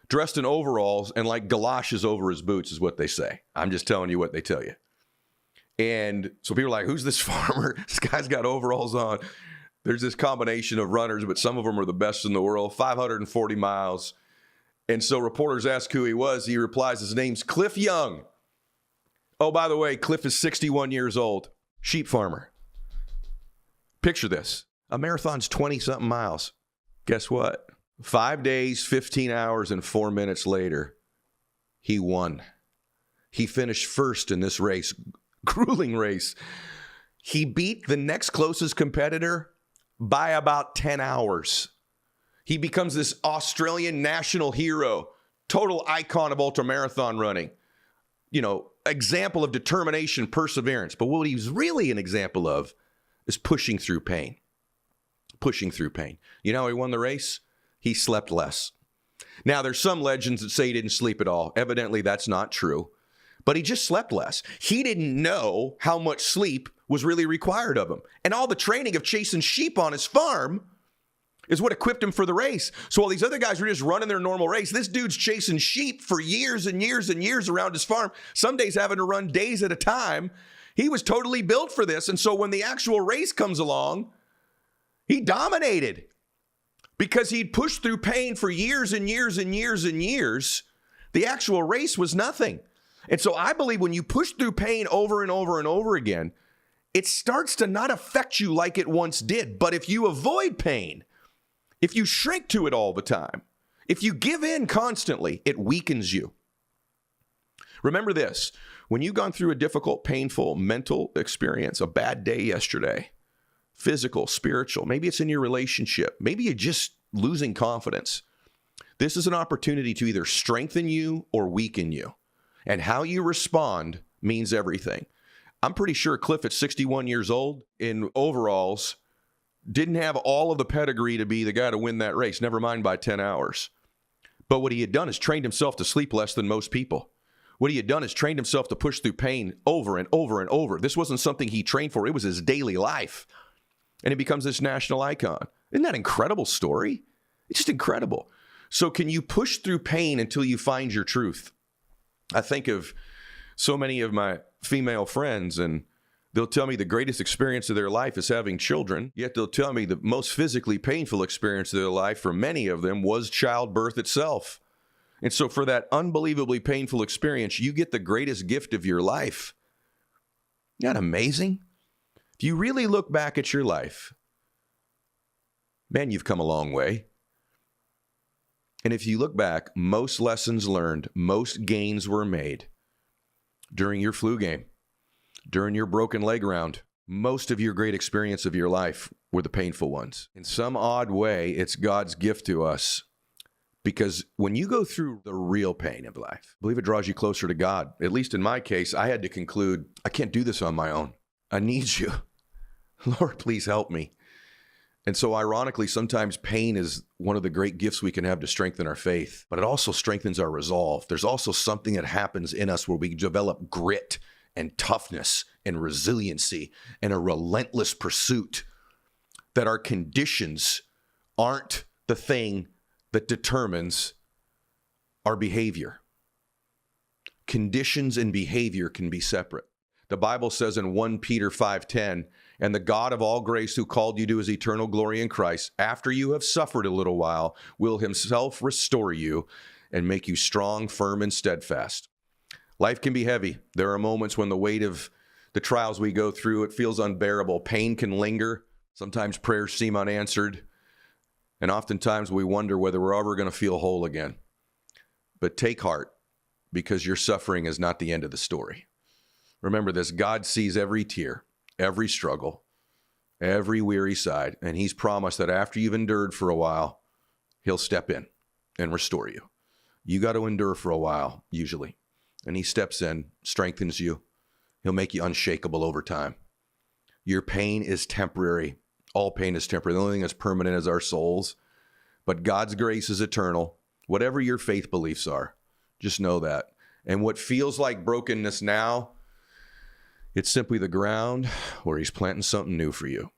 Dressed in overalls and like galoshes over his boots is what they say. I'm just telling you what they tell you. And so people are like, who's this farmer? This guy's got overalls on. There's this combination of runners, but some of them are the best in the world, 540 miles. And so reporters ask who he was. He replies, his name's Cliff Young. Oh, by the way, Cliff is 61 years old, sheep farmer. Picture this. A marathon's 20-something miles. Guess what? 5 days, 15 hours, and 4 minutes later, he won. He finished first in this race, grueling race. He beat the next closest competitor by about 10 hours. He becomes this Australian national hero, total icon of ultramarathon running. You know, example of determination, perseverance. But what he's really an example of is pushing through pain. Pushing through pain. You know how he won the race? He slept less. Now, there's some legends that say he didn't sleep at all. Evidently, that's not true. But he just slept less. He didn't know how much sleep was really required of him. And all the training of chasing sheep on his farm is what equipped him for the race. So while these other guys were just running their normal race, this dude's chasing sheep for years and years and years around his farm, some days having to run days at a time. He was totally built for this. And so when the actual race comes along, he dominated because he'd pushed through pain for years and years and years and years. The actual race was nothing. And so I believe when you push through pain over and over and over again, it starts to not affect you like it once did. But if you avoid pain, if you shrink to it all the time, if you give in constantly, it weakens you. Remember this, when you've gone through a difficult, painful mental experience, a bad day yesterday, physical, spiritual, maybe it's in your relationship, maybe you're just losing confidence. This is an opportunity to either strengthen you or weaken you. And how you respond means everything. I'm pretty sure Cliff at 61 years old in overalls didn't have all of the pedigree to be the guy to win that race, never mind by 10 hours. But what he had done is trained himself to sleep less than most people. What he had done is trained himself to push through pain over and over and over. This wasn't something he trained for. It was his daily life. And he becomes this national icon. Isn't that an incredible story? It's just incredible. So can you push through pain until you find your truth? I think of so many of my female friends, and they'll tell me the greatest experience of their life is having children, yet they'll tell me the most physically painful experience of their life for many of them was childbirth itself. And so for that unbelievably painful experience, you get the greatest gift of your life. Isn't that amazing? If you really look back at your life, man, you've come a long way. And if you look back, most lessons learned, most gains were made during your flu game, during your broken leg round. Most of your great experience of your life were the painful ones. In some odd way, it's God's gift to us, because when you go through the real pain of life, I believe it draws you closer to God. At least in my case, I had to conclude, I can't do this on my own. I need you. Lord, please help me. And so ironically, sometimes pain is one of the great gifts we can have to strengthen our faith, but it also strengthens our resolve. There's also something that happens in us where we develop grit and toughness and resiliency and a relentless pursuit, that our conditions aren't the thing that determines our behavior. Conditions and behavior can be separate. The Bible says in 1 Peter 5:10, and the God of all grace who called you to his eternal glory in Christ, after you have suffered a little while, will himself restore you and make you strong, firm, and steadfast. Life can be heavy. There are moments when the weight of the trials we go through, it feels unbearable. Pain can linger. Sometimes prayers seem unanswered. And oftentimes we wonder whether we're ever going to feel whole again. But take heart, because your suffering is not the end of the story. Remember this, God sees every tear, every struggle, every weary side, and he's promised that after you've endured for a while, he'll step in and restore you. You got to endure for a while, usually, and he steps in, strengthens you. He'll make you unshakable over time. Your pain is temporary. All pain is temporary. The only thing that's permanent is our souls, but God's grace is eternal. Whatever your faith beliefs are, just know that. And what feels like brokenness now, it's simply the ground where he's planting something new for you.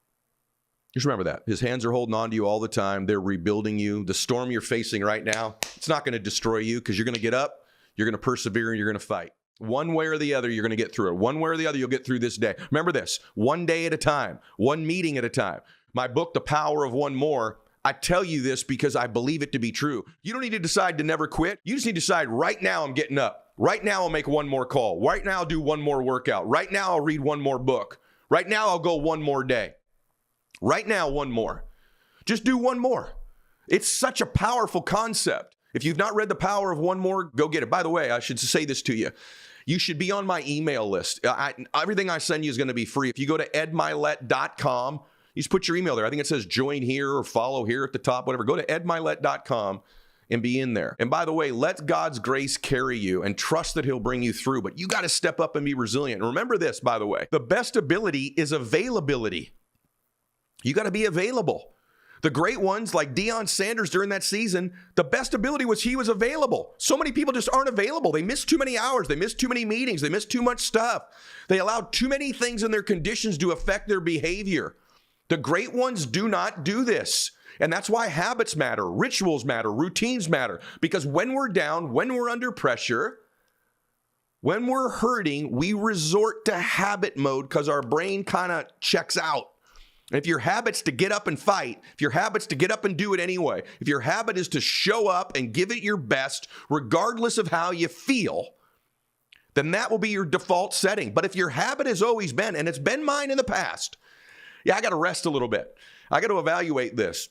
Just remember that. His hands are holding on to you all the time. They're rebuilding you. The storm you're facing right now, it's not going to destroy you because you're going to get up, you're going to persevere, and you're going to fight. One way or the other, you're going to get through it. One way or the other, you'll get through this day. Remember this, one day at a time, one meeting at a time. My book, The Power of One More, I tell you this because I believe it to be true. You don't need to decide to never quit. You just need to decide right now I'm getting up. Right now I'll make one more call. Right now I'll do one more workout. Right now I'll read one more book. Right now I'll go one more day. Right now, one more. Just do one more. It's such a powerful concept. If you've not read The Power of One More, go get it. By the way, I should say this to you. You should be on my email list. Everything I send you is going to be free. If you go to edmylett.com, you just put your email there. I think it says join here or follow here at the top, whatever. Go to edmylett.com and be in there. And by the way, let God's grace carry you and trust that he'll bring you through. But you got to step up and be resilient. And remember this, by the way, the best ability is availability. You got to be available. The great ones like Deion Sanders during that season, the best ability was he was available. So many people just aren't available. They miss too many hours. They miss too many meetings. They miss too much stuff. They allowed too many things in their conditions to affect their behavior. The great ones do not do this. And that's why habits matter, rituals matter, routines matter. Because when we're down, when we're under pressure, when we're hurting, we resort to habit mode because our brain kind of checks out. If your habit's to get up and fight, if your habit's to get up and do it anyway, if your habit is to show up and give it your best, regardless of how you feel, then that will be your default setting. But if your habit has always been, and it's been mine in the past, I got to rest a little bit. I got to evaluate this.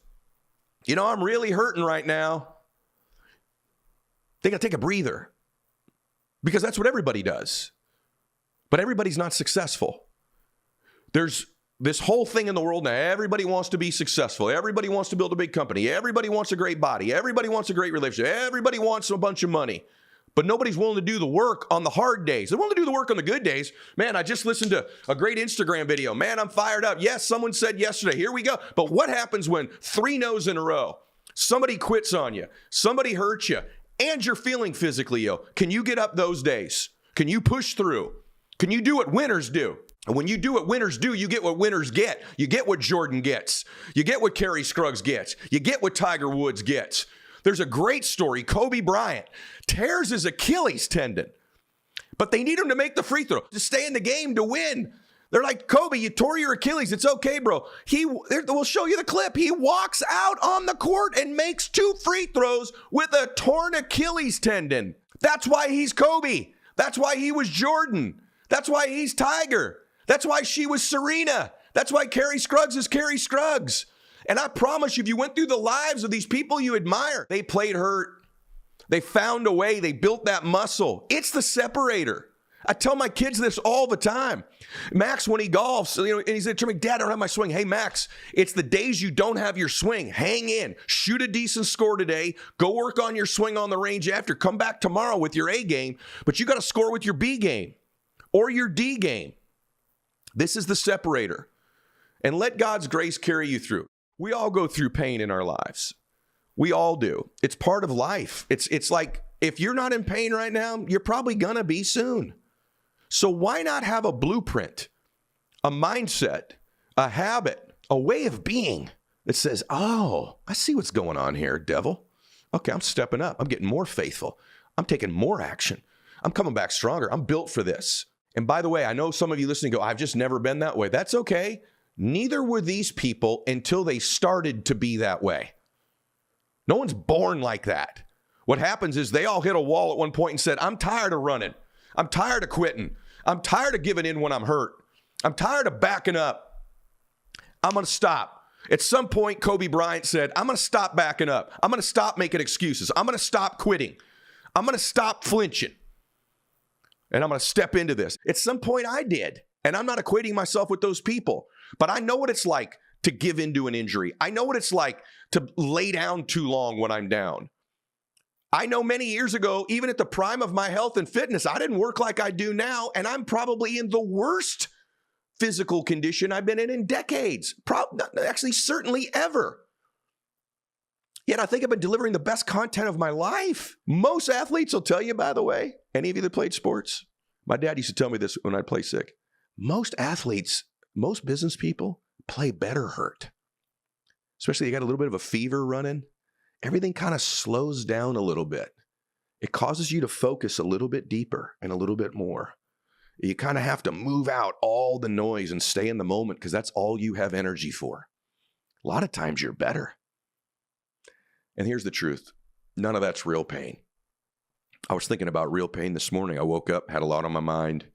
I'm really hurting right now. They got to take a breather because that's what everybody does. But everybody's not successful. There's this whole thing in the world now, everybody wants to be successful. Everybody wants to build a big company. Everybody wants a great body. Everybody wants a great relationship. Everybody wants a bunch of money. But nobody's willing to do the work on the hard days. They're willing to do the work on the good days. Man, I just listened to a great Instagram video. Man, I'm fired up. Yes, someone said yesterday, here we go. But what happens when 3 no's in a row? Somebody quits on you. Somebody hurts you. And you're feeling physically ill. Can you get up those days? Can you push through? Can you do what winners do? And when you do what winners do, you get what winners get. You get what Jordan gets. You get what Kerry Scruggs gets. You get what Tiger Woods gets. There's a great story. Kobe Bryant tears his Achilles tendon, but they need him to make the free throw, to stay in the game, to win. They're like, Kobe, you tore your Achilles. It's okay, bro. We'll show you the clip. He walks out on the court and makes 2 free throws with a torn Achilles tendon. That's why he's Kobe. That's why he was Jordan. That's why he's Tiger. That's why she was Serena. That's why Kerry Scruggs is Kerry Scruggs. And I promise you, if you went through the lives of these people you admire, they played hurt. They found a way. They built that muscle. It's the separator. I tell my kids this all the time. Max, when he golfs, and he said to me, Dad, I don't have my swing. Hey, Max, it's the days you don't have your swing. Hang in. Shoot a decent score today. Go work on your swing on the range after. Come back tomorrow with your A game. But you got to score with your B game or your D game. This is the separator. And let God's grace carry you through. We all go through pain in our lives. We all do. It's part of life. It's like, if you're not in pain right now, you're probably gonna be soon. So why not have a blueprint, a mindset, a habit, a way of being that says, oh, I see what's going on here, devil. Okay, I'm stepping up. I'm getting more faithful. I'm taking more action. I'm coming back stronger. I'm built for this. And by the way, I know some of you listening go, I've just never been that way. That's okay. Neither were these people until they started to be that way. No one's born like that. What happens is they all hit a wall at one point and said, I'm tired of running. I'm tired of quitting. I'm tired of giving in when I'm hurt. I'm tired of backing up. I'm going to stop. At some point, Kobe Bryant said, I'm going to stop backing up. I'm going to stop making excuses. I'm going to stop quitting. I'm going to stop flinching. And I'm going to step into this. At some point, I did. And I'm not equating myself with those people. But I know what it's like to give into an injury. I know what it's like to lay down too long when I'm down. I know many years ago, even at the prime of my health and fitness, I didn't work like I do now. And I'm probably in the worst physical condition I've been in decades. Actually, certainly ever. Yet I think I've been delivering the best content of my life. Most athletes will tell you, by the way, any of you that played sports, my dad used to tell me this when I'd play sick. Most athletes, most business people play better hurt. especially you got a little bit of a fever running, everything kind of slows down a little bit. It causes you to focus a little bit deeper and a little bit more. You kind of have to move out all the noise and stay in the moment because that's all you have energy for. A lot of times you're better. And here's the truth. None of that's real pain. I was thinking about real pain this morning. I woke up, had a lot on my mind,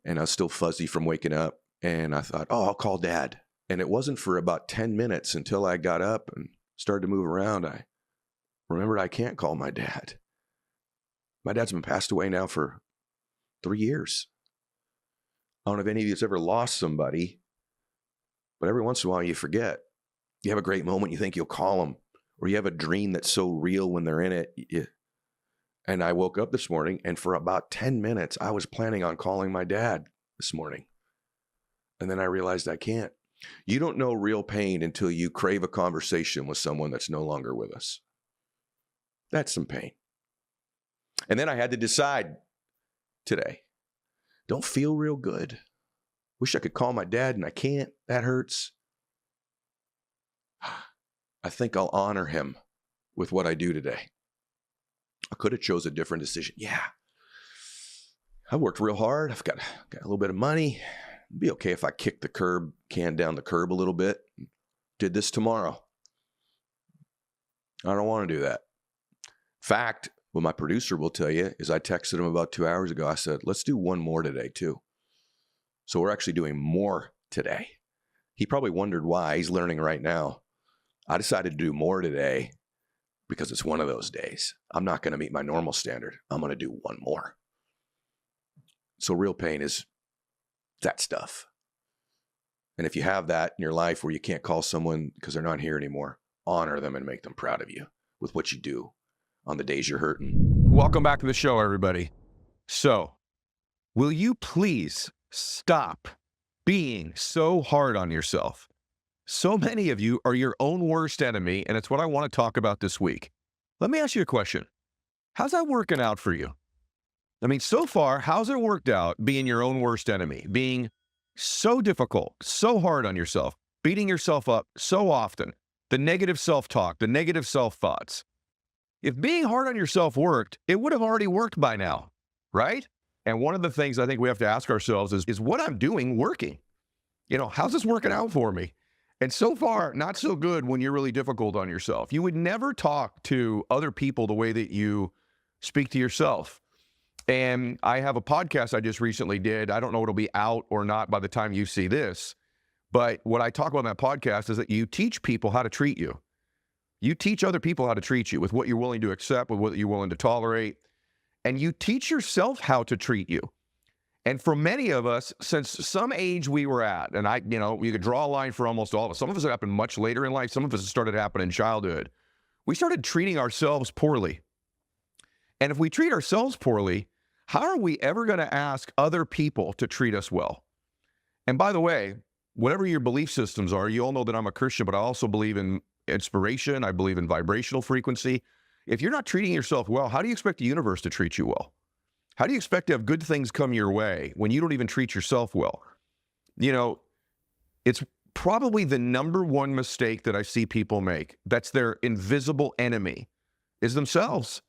and I was still fuzzy from waking up. And I thought, oh, I'll call Dad. And it wasn't for about 10 minutes until I got up and started to move around. I remembered I can't call my dad. My dad's been passed away now for 3 years. I don't know if any of you's ever lost somebody, but every once in a while you forget. You have a great moment, you think you'll call them, or you have a dream that's so real when they're in it. And I woke up this morning, and for about 10 minutes, I was planning on calling my dad this morning. And then I realized I can't. You don't know real pain until you crave a conversation with someone that's no longer with us. That's some pain. And then I had to decide today. Don't feel real good. Wish I could call my dad and I can't. That hurts. I think I'll honor him with what I do today. I could have chose a different decision. Yeah. I worked real hard. I've got a little bit of money. It'd be okay if I kicked the can down the curb a little bit. Did this tomorrow. I don't want to do that. Fact, what my producer will tell you is I texted him about 2 hours ago. I said, let's do one more today too. So we're actually doing more today. He probably wondered why. He's learning right now. I decided to do more today because it's one of those days. I'm not going to meet my normal standard. I'm going to do one more. So real pain is that stuff. And if you have that in your life where you can't call someone because they're not here anymore, honor them and make them proud of you with what you do on the days you're hurting. Welcome back to the show, everybody. So, will you please stop being so hard on yourself? So many of you are your own worst enemy, and it's what I want to talk about this week. Let me ask you a question. How's that working out for you? I mean, so far, how's it worked out being your own worst enemy, being so difficult, so hard on yourself, beating yourself up so often, the negative self-talk, the negative self-thoughts? If being hard on yourself worked, it would have already worked by now, right? And one of the things I think we have to ask ourselves is what I'm doing working? You know, how's this working out for me? And so far, not so good when you're really difficult on yourself. You would never talk to other people the way that you speak to yourself. And I have a podcast I just recently did. I don't know if it'll be out or not by the time you see this, but what I talk about in that podcast is that you teach people how to treat you. You teach other people how to treat you with what you're willing to accept, with what you're willing to tolerate, and you teach yourself how to treat you. And for many of us, since some age we were at, and you could draw a line for almost all of us. Some of us it happened much later in life. Some of us it started happening in childhood. We started treating ourselves poorly. And if we treat ourselves poorly, how are we ever going to ask other people to treat us well? And by the way, whatever your belief systems are, you all know that I'm a Christian, but I also believe in inspiration. I believe in vibrational frequency. If you're not treating yourself well, how do you expect the universe to treat you well? How do you expect to have good things come your way when you don't even treat yourself well? You know, it's probably the number one mistake that I see people make. That's their invisible enemy, is themselves.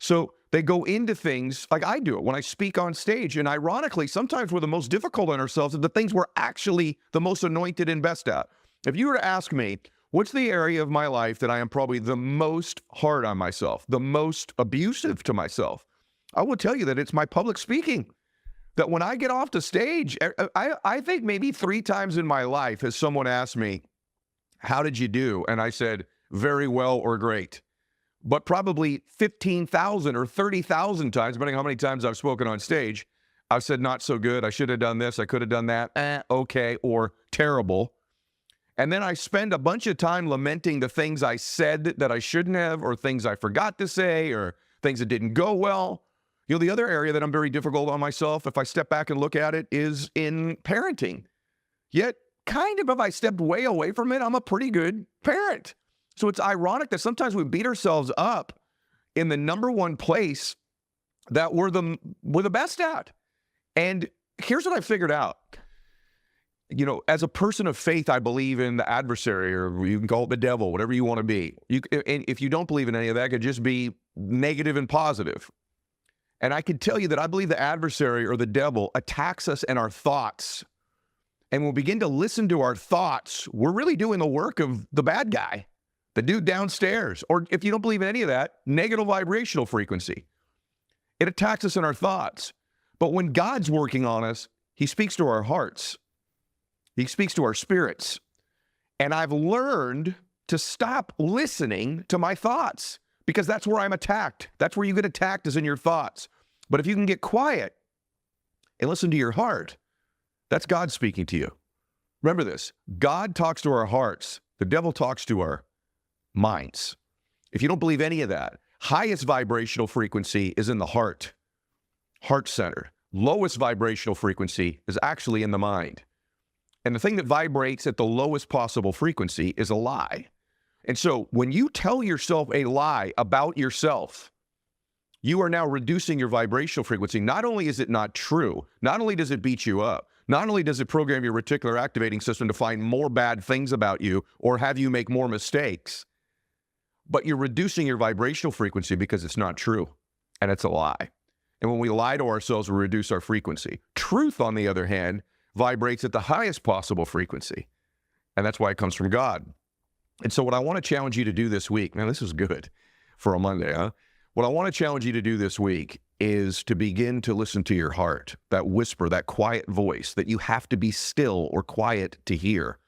So they go into things like I do it when I speak on stage. And ironically, sometimes we're the most difficult on ourselves and the things we're actually the most anointed and best at. If you were to ask me, what's the area of my life that I am probably the most hard on myself, the most abusive to myself? I will tell you that it's my public speaking. That when I get off the stage, I think maybe 3 times in my life has someone asked me, how did you do? And I said, very well or great. But probably 15,000 or 30,000 times, depending on how many times I've spoken on stage, I've said not so good. I should have done this. I could have done that. Okay, or terrible. And then I spend a bunch of time lamenting the things I said that I shouldn't have, or things I forgot to say, or things that didn't go well. You know, the other area that I'm very difficult on myself, if I step back and look at it, is in parenting. Yet, kind of if I stepped way away from it, I'm a pretty good parent. So it's ironic that sometimes we beat ourselves up in the number one place that we're the best at. And here's what I figured out. You know, as a person of faith, I believe in the adversary, or you can call it the devil, whatever you want to be. And if you don't believe in any of that, it could just be negative and positive. And I can tell you that I believe the adversary or the devil attacks us in our thoughts. And when we begin to listen to our thoughts, we're really doing the work of the bad guy, the dude downstairs. Or if you don't believe in any of that, negative vibrational frequency. It attacks us in our thoughts. But when God's working on us, he speaks to our hearts. He speaks to our spirits. And I've learned to stop listening to my thoughts because that's where I'm attacked. That's where you get attacked, is in your thoughts. But if you can get quiet and listen to your heart, that's God speaking to you. Remember this, God talks to our hearts. The devil talks to our minds. If you don't believe any of that, highest vibrational frequency is in the heart center. Lowest vibrational frequency is actually in the mind. And the thing that vibrates at the lowest possible frequency is a lie. And so when you tell yourself a lie about yourself, you are now reducing your vibrational frequency. Not only is it not true, not only does it beat you up, not only does it program your reticular activating system to find more bad things about you or have you make more mistakes, but you're reducing your vibrational frequency because it's not true and it's a lie. And when we lie to ourselves, we reduce our frequency. Truth, on the other hand, vibrates at the highest possible frequency. And that's why it comes from God. And so what I want to challenge you to do this week, man, this is good for a Monday, huh? What I want to challenge you to do this week is to begin to listen to your heart, that whisper, that quiet voice that you have to be still or quiet to hear,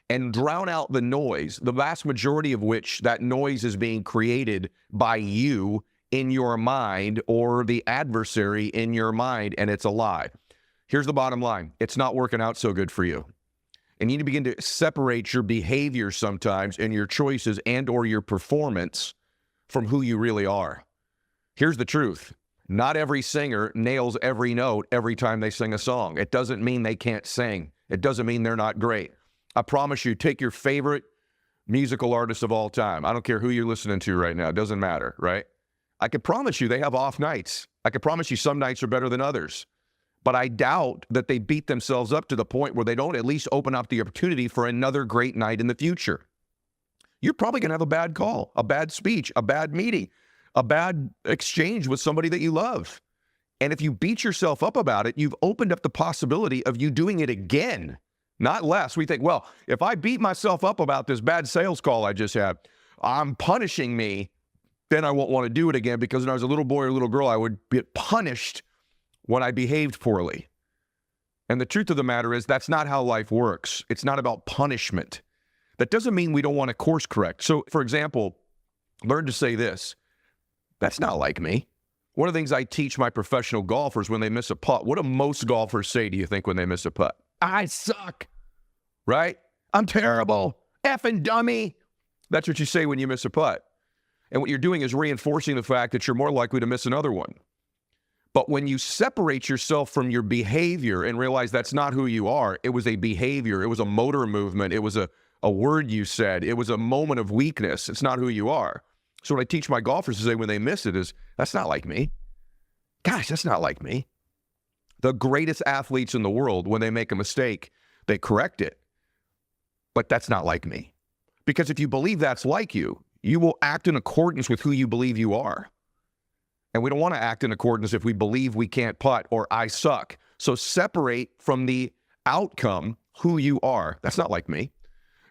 and drown out the noise, the vast majority of which that noise is being created by you in your mind or the adversary in your mind, and it's a lie. Here's the bottom line. It's not working out so good for you. And you need to begin to separate your behavior sometimes and your choices and or your performance from who you really are. Here's the truth. Not every singer nails every note every time they sing a song. It doesn't mean they can't sing. It doesn't mean they're not great. I promise you, take your favorite musical artist of all time. I don't care who you're listening to right now. It doesn't matter, right? I can promise you they have off nights. I can promise you some nights are better than others. But I doubt that they beat themselves up to the point where they don't at least open up the opportunity for another great night in the future. You're probably going to have a bad call, a bad speech, a bad meeting, a bad exchange with somebody that you love. And if you beat yourself up about it, you've opened up the possibility of you doing it again, not less. We think, well, if I beat myself up about this bad sales call I just had, I'm punishing me, then I won't want to do it again because when I was a little boy or little girl, I would get punished when I behaved poorly. And the truth of the matter is that's not how life works. It's not about punishment. That doesn't mean we don't want to course correct. So, for example, learn to say this. That's not like me. One of the things I teach my professional golfers when they miss a putt, what do most golfers say, do you think, when they miss a putt? I suck, right? I'm terrible, effing dummy. That's what you say when you miss a putt. And what you're doing is reinforcing the fact that you're more likely to miss another one. But when you separate yourself from your behavior and realize that's not who you are, it was a behavior, it was a motor movement, it was a word you said, it was a moment of weakness, it's not who you are. So what I teach my golfers to say when they miss it is, that's not like me. Gosh, that's not like me. The greatest athletes in the world, when they make a mistake, they correct it. But that's not like me. Because if you believe that's like you, you will act in accordance with who you believe you are. And we don't want to act in accordance if we believe we can't putt or I suck. So separate from the outcome who you are. That's not like me.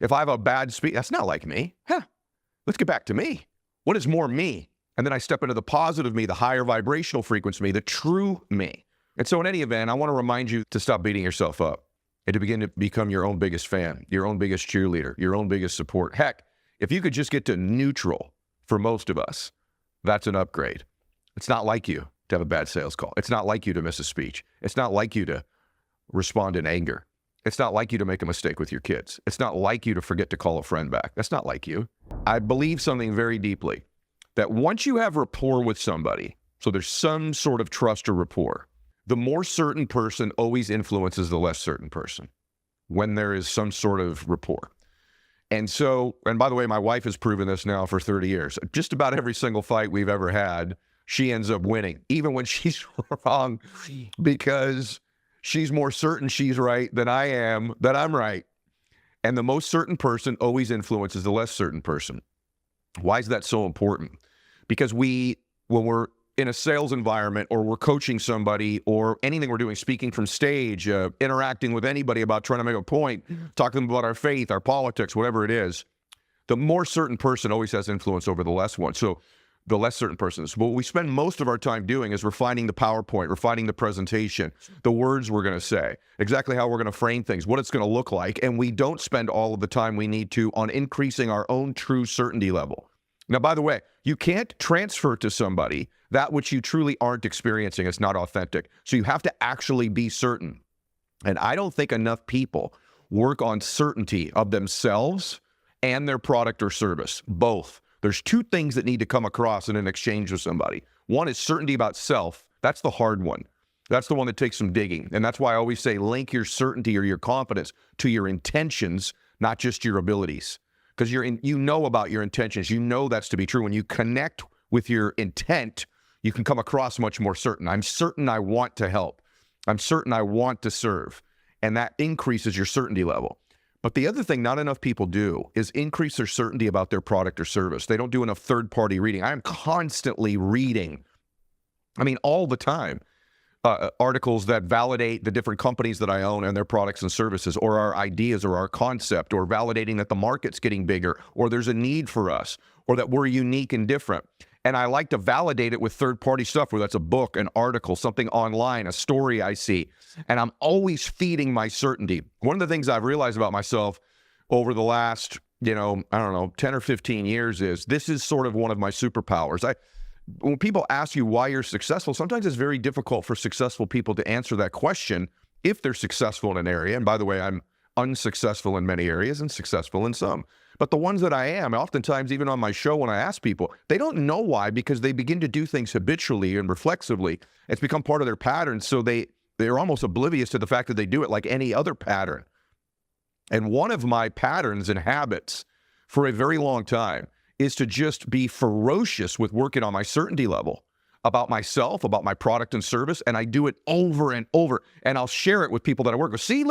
If I have a bad speech, that's not like me. Let's get back to me. What is more me? And then I step into the positive me, the higher vibrational frequency me, the true me. And so in any event, I want to remind you to stop beating yourself up and to begin to become your own biggest fan, your own biggest cheerleader, your own biggest support. Heck, if you could just get to neutral for most of us, that's an upgrade. It's not like you to have a bad sales call. It's not like you to miss a speech. It's not like you to respond in anger. It's not like you to make a mistake with your kids. It's not like you to forget to call a friend back. That's not like you. I believe something very deeply, that once you have rapport with somebody, so there's some sort of trust or rapport, the more certain person always influences the less certain person when there is some sort of rapport. And so, and by the way, my wife has proven this now for 30 years. Just about every single fight we've ever had, she ends up winning, even when she's wrong, because she's more certain she's right than I am that I'm right. And the most certain person always influences the less certain person. Why is that so important? Because when we're in a sales environment or we're coaching somebody or anything we're doing, speaking from stage, interacting with anybody about trying to make a point, talking to them about our faith, our politics, whatever it is, the more certain person always has influence over the less one. So the less certain persons. What we spend most of our time doing is refining the PowerPoint, refining the presentation, the words we're going to say, exactly how we're going to frame things, what it's going to look like. And we don't spend all of the time we need to on increasing our own true certainty level. Now, by the way, you can't transfer to somebody that which you truly aren't experiencing. It's not authentic. So you have to actually be certain. And I don't think enough people work on certainty of themselves and their product or service, both. There's two things that need to come across in an exchange with somebody. One is certainty about self. That's the hard one. That's the one that takes some digging. And that's why I always say link your certainty or your confidence to your intentions, not just your abilities. Because you know about your intentions. You know that's to be true. When you connect with your intent, you can come across much more certain. I'm certain I want to help. I'm certain I want to serve. And that increases your certainty level. But the other thing not enough people do is increase their certainty about their product or service. They don't do enough third-party reading. I am constantly reading, all the time, articles that validate the different companies that I own and their products and services, or our ideas or our concept, or validating that the market's getting bigger, or there's a need for us, or that we're unique and different. And I like to validate it with third-party stuff, whether that's a book, an article, something online, a story I see. And I'm always feeding my certainty. One of the things I've realized about myself over the last, 10 or 15 years is this is sort of one of my superpowers. When people ask you why you're successful, sometimes it's very difficult for successful people to answer that question if they're successful in an area. And by the way, I'm unsuccessful in many areas and successful in some. But the ones that I am, oftentimes, even on my show, when I ask people, they don't know why, because they begin to do things habitually and reflexively. It's become part of their pattern. So they're almost oblivious to the fact that they do it like any other pattern. And one of my patterns and habits for a very long time is to just be ferocious with working on my certainty level about myself, about my product and service, and I do it over and over, and I'll share it with people that I work with. See,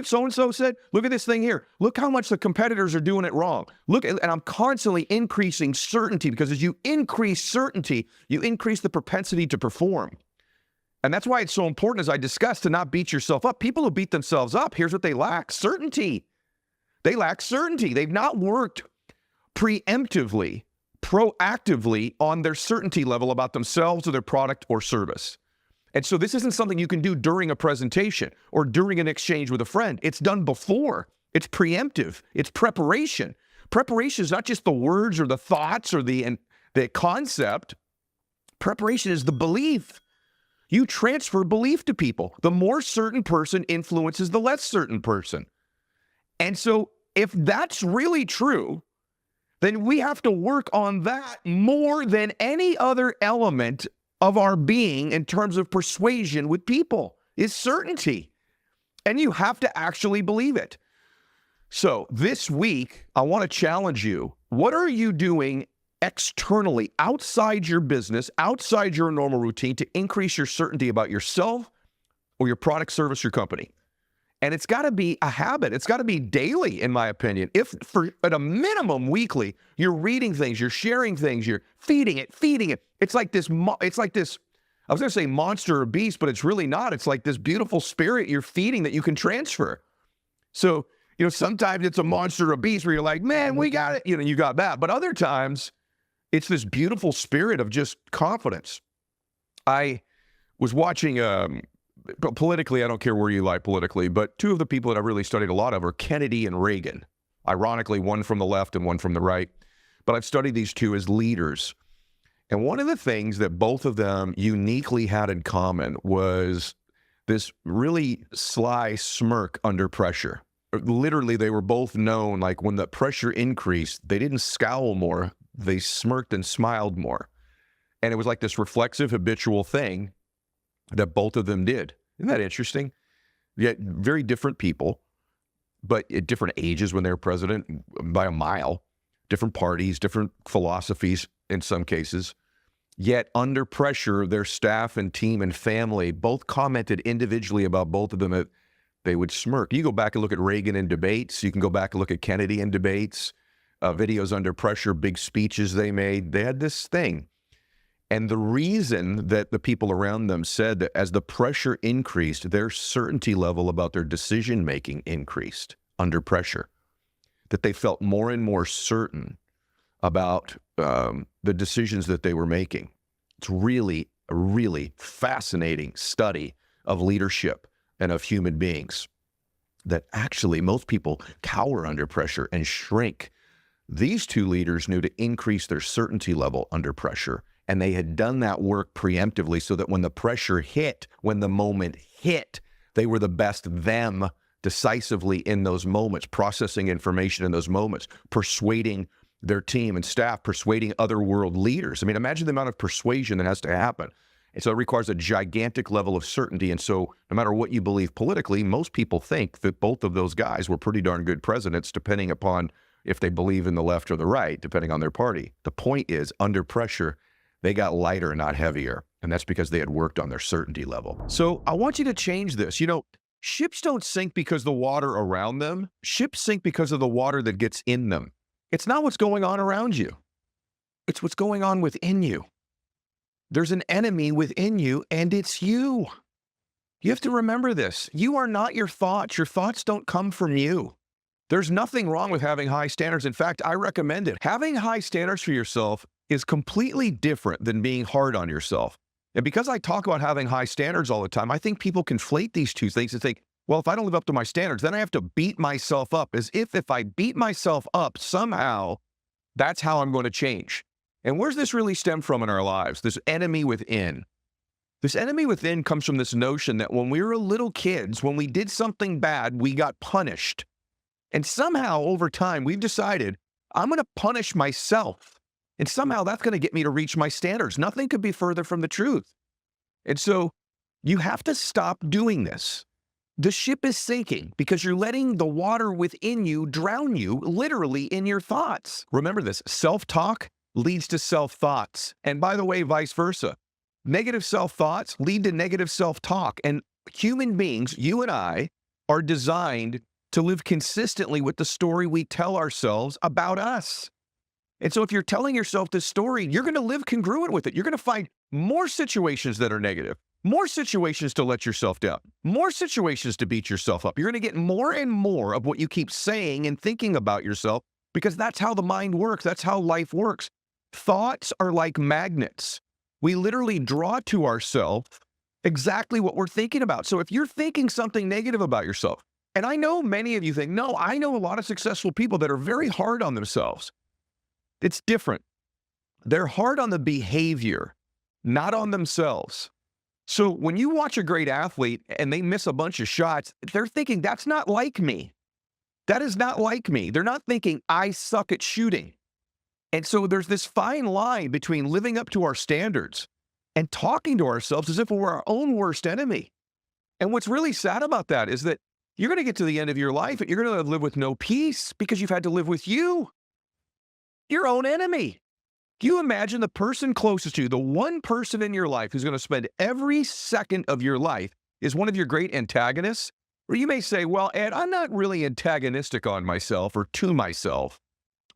so-and-so said, look at this thing here. Look how much the competitors are doing it wrong. And I'm constantly increasing certainty, because as you increase certainty, you increase the propensity to perform. And that's why it's so important, as I discussed, to not beat yourself up. People who beat themselves up, here's what they lack: certainty. They lack certainty. They've not worked preemptively, proactively on their certainty level about themselves or their product or service. And so this isn't something you can do during a presentation or during an exchange with a friend. It's done before. It's preemptive. It's preparation. Preparation is not just the words or the thoughts or the concept. Preparation is the belief. You transfer belief to people. The more certain person influences the less certain person. And so if that's really true, then we have to work on that more than any other element of our being in terms of persuasion with people, is certainty. And you have to actually believe it. So this week, I want to challenge you. What are you doing externally, outside your business, outside your normal routine, to increase your certainty about yourself or your product, service, your company? And it's got to be a habit. It's got to be daily, in my opinion. If at a minimum weekly, you're reading things, you're sharing things, you're feeding it. It's like this, I was going to say monster or beast, but it's really not. It's like this beautiful spirit you're feeding that you can transfer. So, sometimes it's a monster or a beast where you're like, man, we got it. You got that. But other times it's this beautiful spirit of just confidence. I was watching, politically, I don't care where you lie politically, but two of the people that I've really studied a lot of are Kennedy and Reagan. Ironically, one from the left and one from the right. But I've studied these two as leaders. And one of the things that both of them uniquely had in common was this really sly smirk under pressure. Literally, they were both known, like when the pressure increased, they didn't scowl more, they smirked and smiled more. And it was like this reflexive, habitual thing that both of them did. Isn't that interesting? Yet very different people, but at different ages when they were president by a mile, different parties, different philosophies in some cases. Yet under pressure, their staff and team and family both commented individually about both of them that they would smirk. You go back and look at Reagan in debates. You can go back and look at Kennedy in debates, videos under pressure, big speeches they made. They had this thing. And the reason that the people around them said that as the pressure increased, their certainty level about their decision-making increased under pressure, that they felt more and more certain about the decisions that they were making. It's really a really fascinating study of leadership and of human beings, that actually most people cower under pressure and shrink. These two leaders knew to increase their certainty level under pressure, and they had done that work preemptively so that when the pressure hit, when the moment hit, they were the best them decisively in those moments, processing information in those moments, persuading their team and staff, persuading other world leaders. I mean, imagine the amount of persuasion that has to happen. And so it requires a gigantic level of certainty. And so no matter what you believe politically, most people think that both of those guys were pretty darn good presidents, depending upon if they believe in the left or the right, depending on their party. The point is, under pressure, they got lighter, not heavier. And that's because they had worked on their certainty level. So I want you to change this. You know, ships don't sink because the water around them. Ships sink because of the water that gets in them. It's not what's going on around you. It's what's going on within you. There's an enemy within you, and it's you. You have to remember this. You are not your thoughts. Your thoughts don't come from you. There's nothing wrong with having high standards. In fact, I recommend it. Having high standards for yourself is completely different than being hard on yourself. And because I talk about having high standards all the time, I think people conflate these two things and think, well, if I don't live up to my standards, then I have to beat myself up, as if I beat myself up, somehow that's how I'm going to change. And where's this really stem from in our lives? This enemy within. This enemy within comes from this notion that when we were little kids, when we did something bad, we got punished. And somehow over time, we've decided, I'm going to punish myself. And somehow that's going to get me to reach my standards. Nothing could be further from the truth. And so you have to stop doing this. The ship is sinking because you're letting the water within you drown you, literally in your thoughts. Remember this, self-talk leads to self-thoughts. And by the way, vice versa. Negative self-thoughts lead to negative self-talk. And human beings, you and I, are designed to live consistently with the story we tell ourselves about us. And so if you're telling yourself this story, you're going to live congruent with it. You're going to find more situations that are negative, more situations to let yourself down, more situations to beat yourself up. You're going to get more and more of what you keep saying and thinking about yourself, because that's how the mind works. That's how life works. Thoughts are like magnets. We literally draw to ourselves exactly what we're thinking about. So if you're thinking something negative about yourself, and I know many of you think, no, I know a lot of successful people that are very hard on themselves. It's different. They're hard on the behavior, not on themselves. So when you watch a great athlete and they miss a bunch of shots, they're thinking, that's not like me. That is not like me. They're not thinking, I suck at shooting. And so there's this fine line between living up to our standards and talking to ourselves as if we're our own worst enemy. And what's really sad about that is that you're going to get to the end of your life and you're going to live with no peace because you've had to live with you, your own enemy. Can you imagine the person closest to you, the one person in your life who's going to spend every second of your life is one of your great antagonists? Or you may say, well, Ed, I'm not really antagonistic on myself or to myself.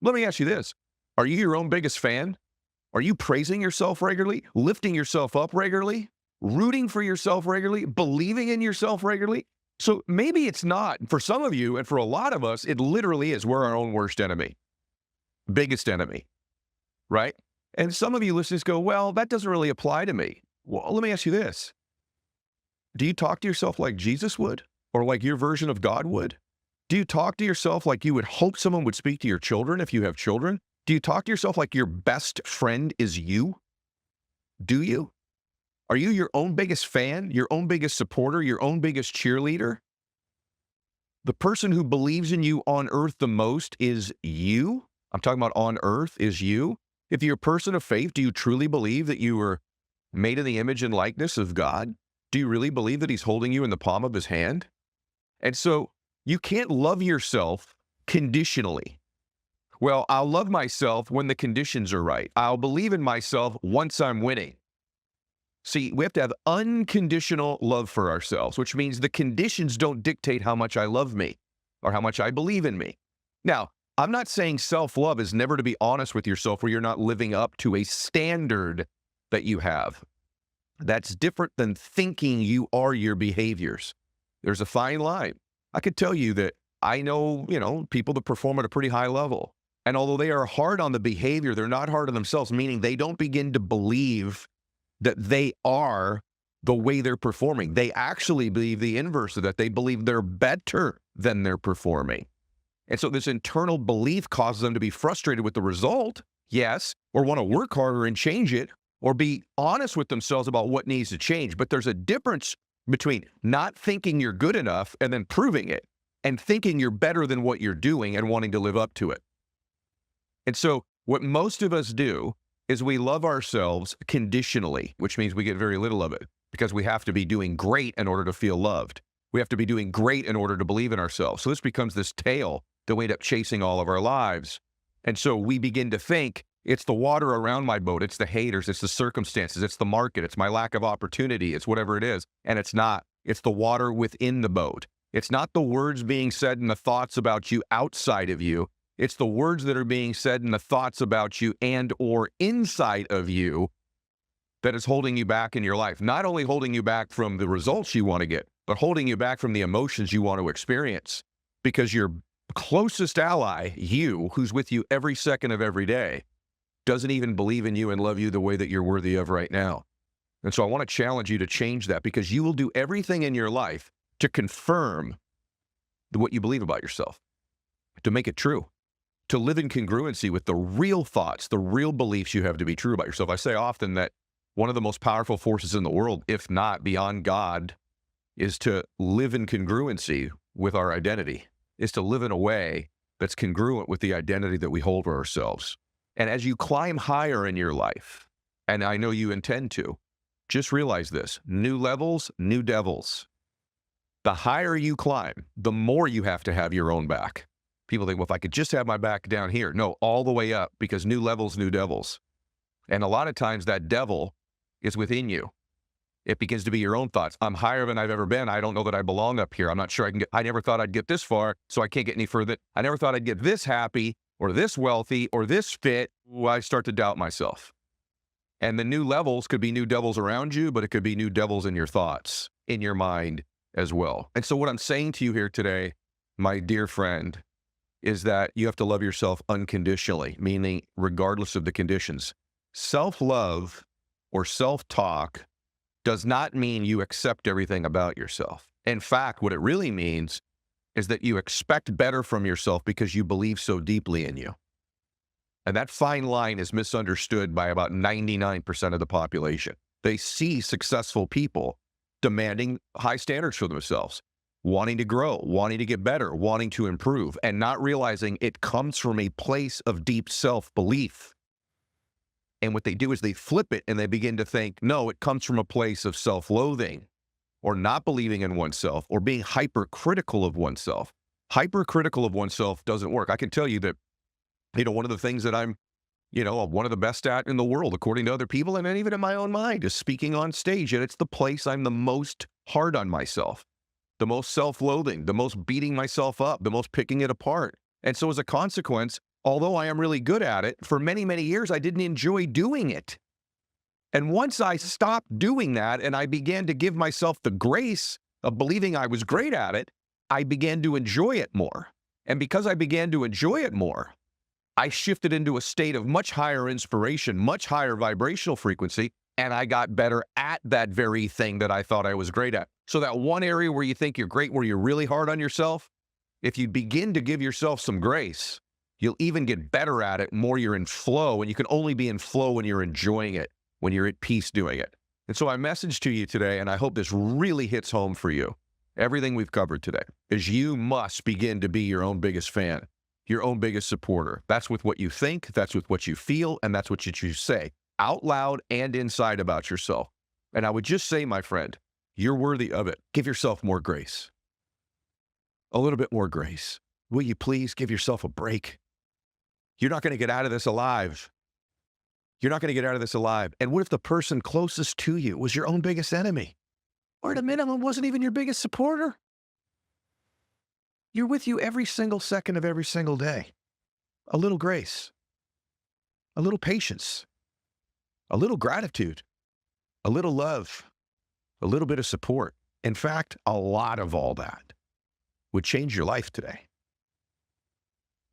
Let me ask you this. Are you your own biggest fan? Are you praising yourself regularly, lifting yourself up regularly, rooting for yourself regularly, believing in yourself regularly? So maybe it's not. For some of you, and for a lot of us, it literally is. We're our own worst enemy, biggest enemy, right? And some of you listeners go, well, that doesn't really apply to me. Well, let me ask you this. Do you talk to yourself like Jesus would, or like your version of God would? Do you talk to yourself like you would hope someone would speak to your children if you have children? Do you talk to yourself like your best friend is you? Do you? Are you your own biggest fan, your own biggest supporter, your own biggest cheerleader? The person who believes in you on earth the most is you. I'm talking about on earth is you. If you're a person of faith, do you truly believe that you were made in the image and likeness of God? Do you really believe that he's holding you in the palm of his hand? And so you can't love yourself conditionally. Well, I'll love myself when the conditions are right. I'll believe in myself once I'm winning. See, we have to have unconditional love for ourselves, which means the conditions don't dictate how much I love me or how much I believe in me. Now, I'm not saying self-love is never to be honest with yourself where you're not living up to a standard that you have. That's different than thinking you are your behaviors. There's a fine line. I could tell you that I know, people that perform at a pretty high level. And although they are hard on the behavior, they're not hard on themselves, meaning they don't begin to believe that they are the way they're performing. They actually believe the inverse of that. They believe they're better than they're performing. And so this internal belief causes them to be frustrated with the result, yes, or want to work harder and change it, or be honest with themselves about what needs to change. But there's a difference between not thinking you're good enough and then proving it, and thinking you're better than what you're doing and wanting to live up to it. And so what most of us do is we love ourselves conditionally, which means we get very little of it because we have to be doing great in order to feel loved. We have to be doing great in order to believe in ourselves. So this becomes this tail that we end up chasing all of our lives. And so we begin to think it's the water around my boat, it's the haters, it's the circumstances, it's the market, it's my lack of opportunity, it's whatever it is. And it's not. It's the water within the boat. It's not the words being said and the thoughts about you outside of you. It's the words that are being said and the thoughts about you and or inside of you that is holding you back in your life. Not only holding you back from the results you want to get, but holding you back from the emotions you want to experience. Because your closest ally, you, who's with you every second of every day, doesn't even believe in you and love you the way that you're worthy of right now. And so I want to challenge you to change that, because you will do everything in your life to confirm what you believe about yourself, to make it true, to live in congruency with the real thoughts, the real beliefs you have to be true about yourself. I say often that one of the most powerful forces in the world, if not beyond God, is to live in congruency with our identity, is to live in a way that's congruent with the identity that we hold for ourselves. And as you climb higher in your life, and I know you intend to, just realize this: new levels, new devils. The higher you climb, the more you have to have your own back. People think, well, if I could just have my back down here. No, all the way up, because new levels, new devils. And a lot of times that devil is within you. It begins to be your own thoughts. I'm higher than I've ever been. I don't know that I belong up here. I'm not sure I can get, I never thought I'd get this far, so I can't get any further. I never thought I'd get this happy or this wealthy or this fit. Ooh, I start to doubt myself. And the new levels could be new devils around you, but it could be new devils in your thoughts, in your mind as well. And so what I'm saying to you here today, my dear friend, is that you have to love yourself unconditionally, meaning regardless of the conditions. Self-love or self-talk does not mean you accept everything about yourself. In fact, what it really means is that you expect better from yourself because you believe so deeply in you. And that fine line is misunderstood by about 99% of the population. They see successful people demanding high standards for themselves, wanting to grow, wanting to get better, wanting to improve, and not realizing it comes from a place of deep self-belief. And what they do is they flip it and they begin to think, no, it comes from a place of self-loathing or not believing in oneself or being hypercritical of oneself. Hypercritical of oneself doesn't work. I can tell you that, one of the things that I'm, one of the best at in the world, according to other people, and even in my own mind, is speaking on stage. And it's the place I'm the most hard on myself, the most self-loathing, the most beating myself up, the most picking it apart. And so as a consequence, although I am really good at it, for many, many years, I didn't enjoy doing it. And once I stopped doing that and I began to give myself the grace of believing I was great at it, I began to enjoy it more. And because I began to enjoy it more, I shifted into a state of much higher inspiration, much higher vibrational frequency, and I got better at that very thing that I thought I was great at. So that one area where you think you're great, where you're really hard on yourself, if you begin to give yourself some grace, you'll even get better at it, more you're in flow, and you can only be in flow when you're enjoying it, when you're at peace doing it. And so my message to you today, and I hope this really hits home for you, everything we've covered today, is you must begin to be your own biggest fan, your own biggest supporter. That's with what you think, that's with what you feel, and that's what you say out loud and inside about yourself. And I would just say, my friend, you're worthy of it. Give yourself more grace. A little bit more grace. Will you please give yourself a break? You're not going to get out of this alive. You're not going to get out of this alive. And what if the person closest to you was your own biggest enemy? Or at a minimum, wasn't even your biggest supporter? You're with you every single second of every single day. A little grace, a little patience, a little gratitude, a little love, a little bit of support. In fact, a lot of all that would change your life today.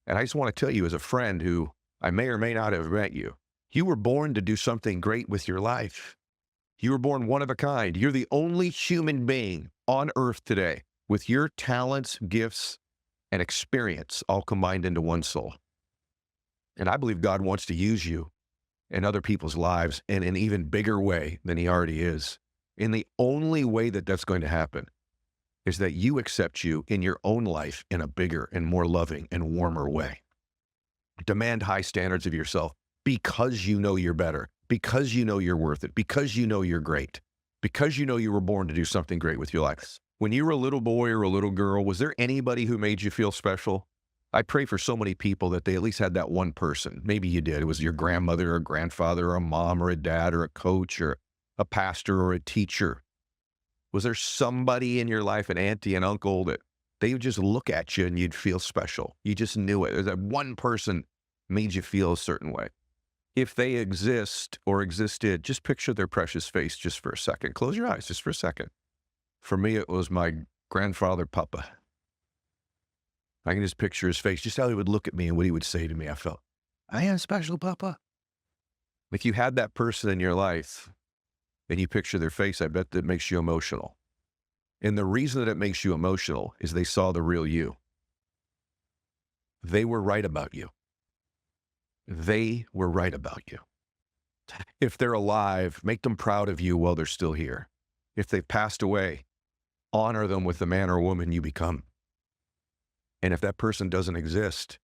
And I just want to tell you, as a friend who I may or may not have met you, you were born to do something great with your life. You were born one of a kind. You're the only human being on earth today with your talents, gifts, and experience all combined into one soul. And I believe God wants to use you in other people's lives in an even bigger way than he already is. And the only way that that's going to happen is that you accept you in your own life in a bigger and more loving and warmer way. Demand high standards of yourself because you know you're better, because you know you're worth it, because you know you're great, because you know you were born to do something great with your life. When you were a little boy or a little girl, was there anybody who made you feel special? I pray for so many people that they at least had that one person. Maybe you did. It was your grandmother or grandfather or a mom or a dad or a coach or a pastor or a teacher. Was there somebody in your life, an auntie, an uncle, that they would just look at you and you'd feel special? You just knew it. That one person made you feel a certain way. If they exist or existed, just picture their precious face just for a second. Close your eyes just for a second. For me, it was my grandfather, Papa. I can just picture his face, just how he would look at me and what he would say to me. I felt, I am special, Papa. If you had that person in your life and you picture their face, I bet that makes you emotional. And the reason that it makes you emotional is they saw the real you. They were right about you. They were right about you. If they're alive, make them proud of you while they're still here. If they've passed away, honor them with the man or woman you become. And if that person doesn't exist,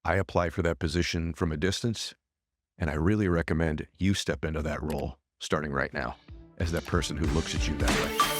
I apply for that position from a distance, and I really recommend you step into that role starting right now as that person who looks at you that way.